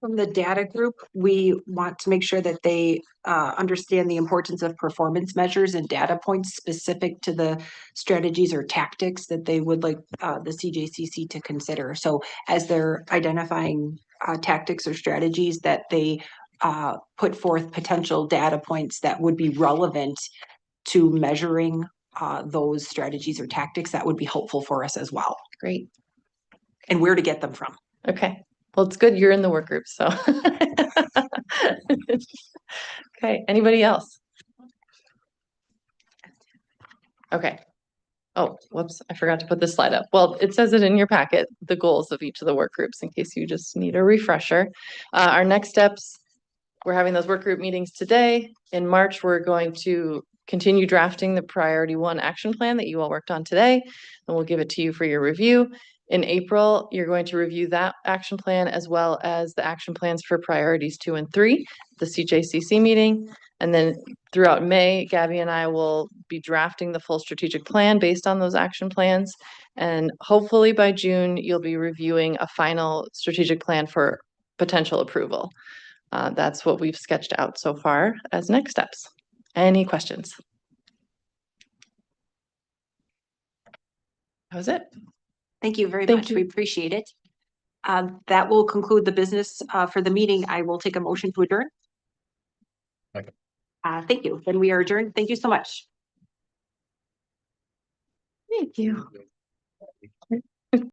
Speaker 1: From the data group, we want to make sure that they understand the importance of performance measures and data points specific to the strategies or tactics that they would like the CJCC to consider. So as they're identifying tactics or strategies, that they put forth potential data points that would be relevant to measuring those strategies or tactics, that would be helpful for us as well.
Speaker 5: Great.
Speaker 1: And where to get them from.
Speaker 5: Okay. Well, it's good you're in the work group, so. Okay, anybody else? Okay. Oh, whoops, I forgot to put this slide up. Well, it says it in your packet, the goals of each of the work groups, in case you just need a refresher. Our next steps, we're having those work group meetings today. In March, we're going to continue drafting the priority 1 action plan that you all worked on today, and we'll give it to you for your review. In April, you're going to review that action plan as well as the action plans for priorities 2 and 3, the CJCC meeting. And then throughout May, Gabby and I will be drafting the full strategic plan based on those action plans. And hopefully by June, you'll be reviewing a final strategic plan for potential approval. That's what we've sketched out so far as next steps. Any questions? That was it.
Speaker 1: Thank you very
Speaker 5: Thank
Speaker 1: much.
Speaker 5: you.
Speaker 1: We appreciate it. That will conclude the business for the meeting. I will take a motion to adjourn.
Speaker 12: Second.
Speaker 1: Thank you. Then we are adjourned. Thank you so much.
Speaker 5: Thank you.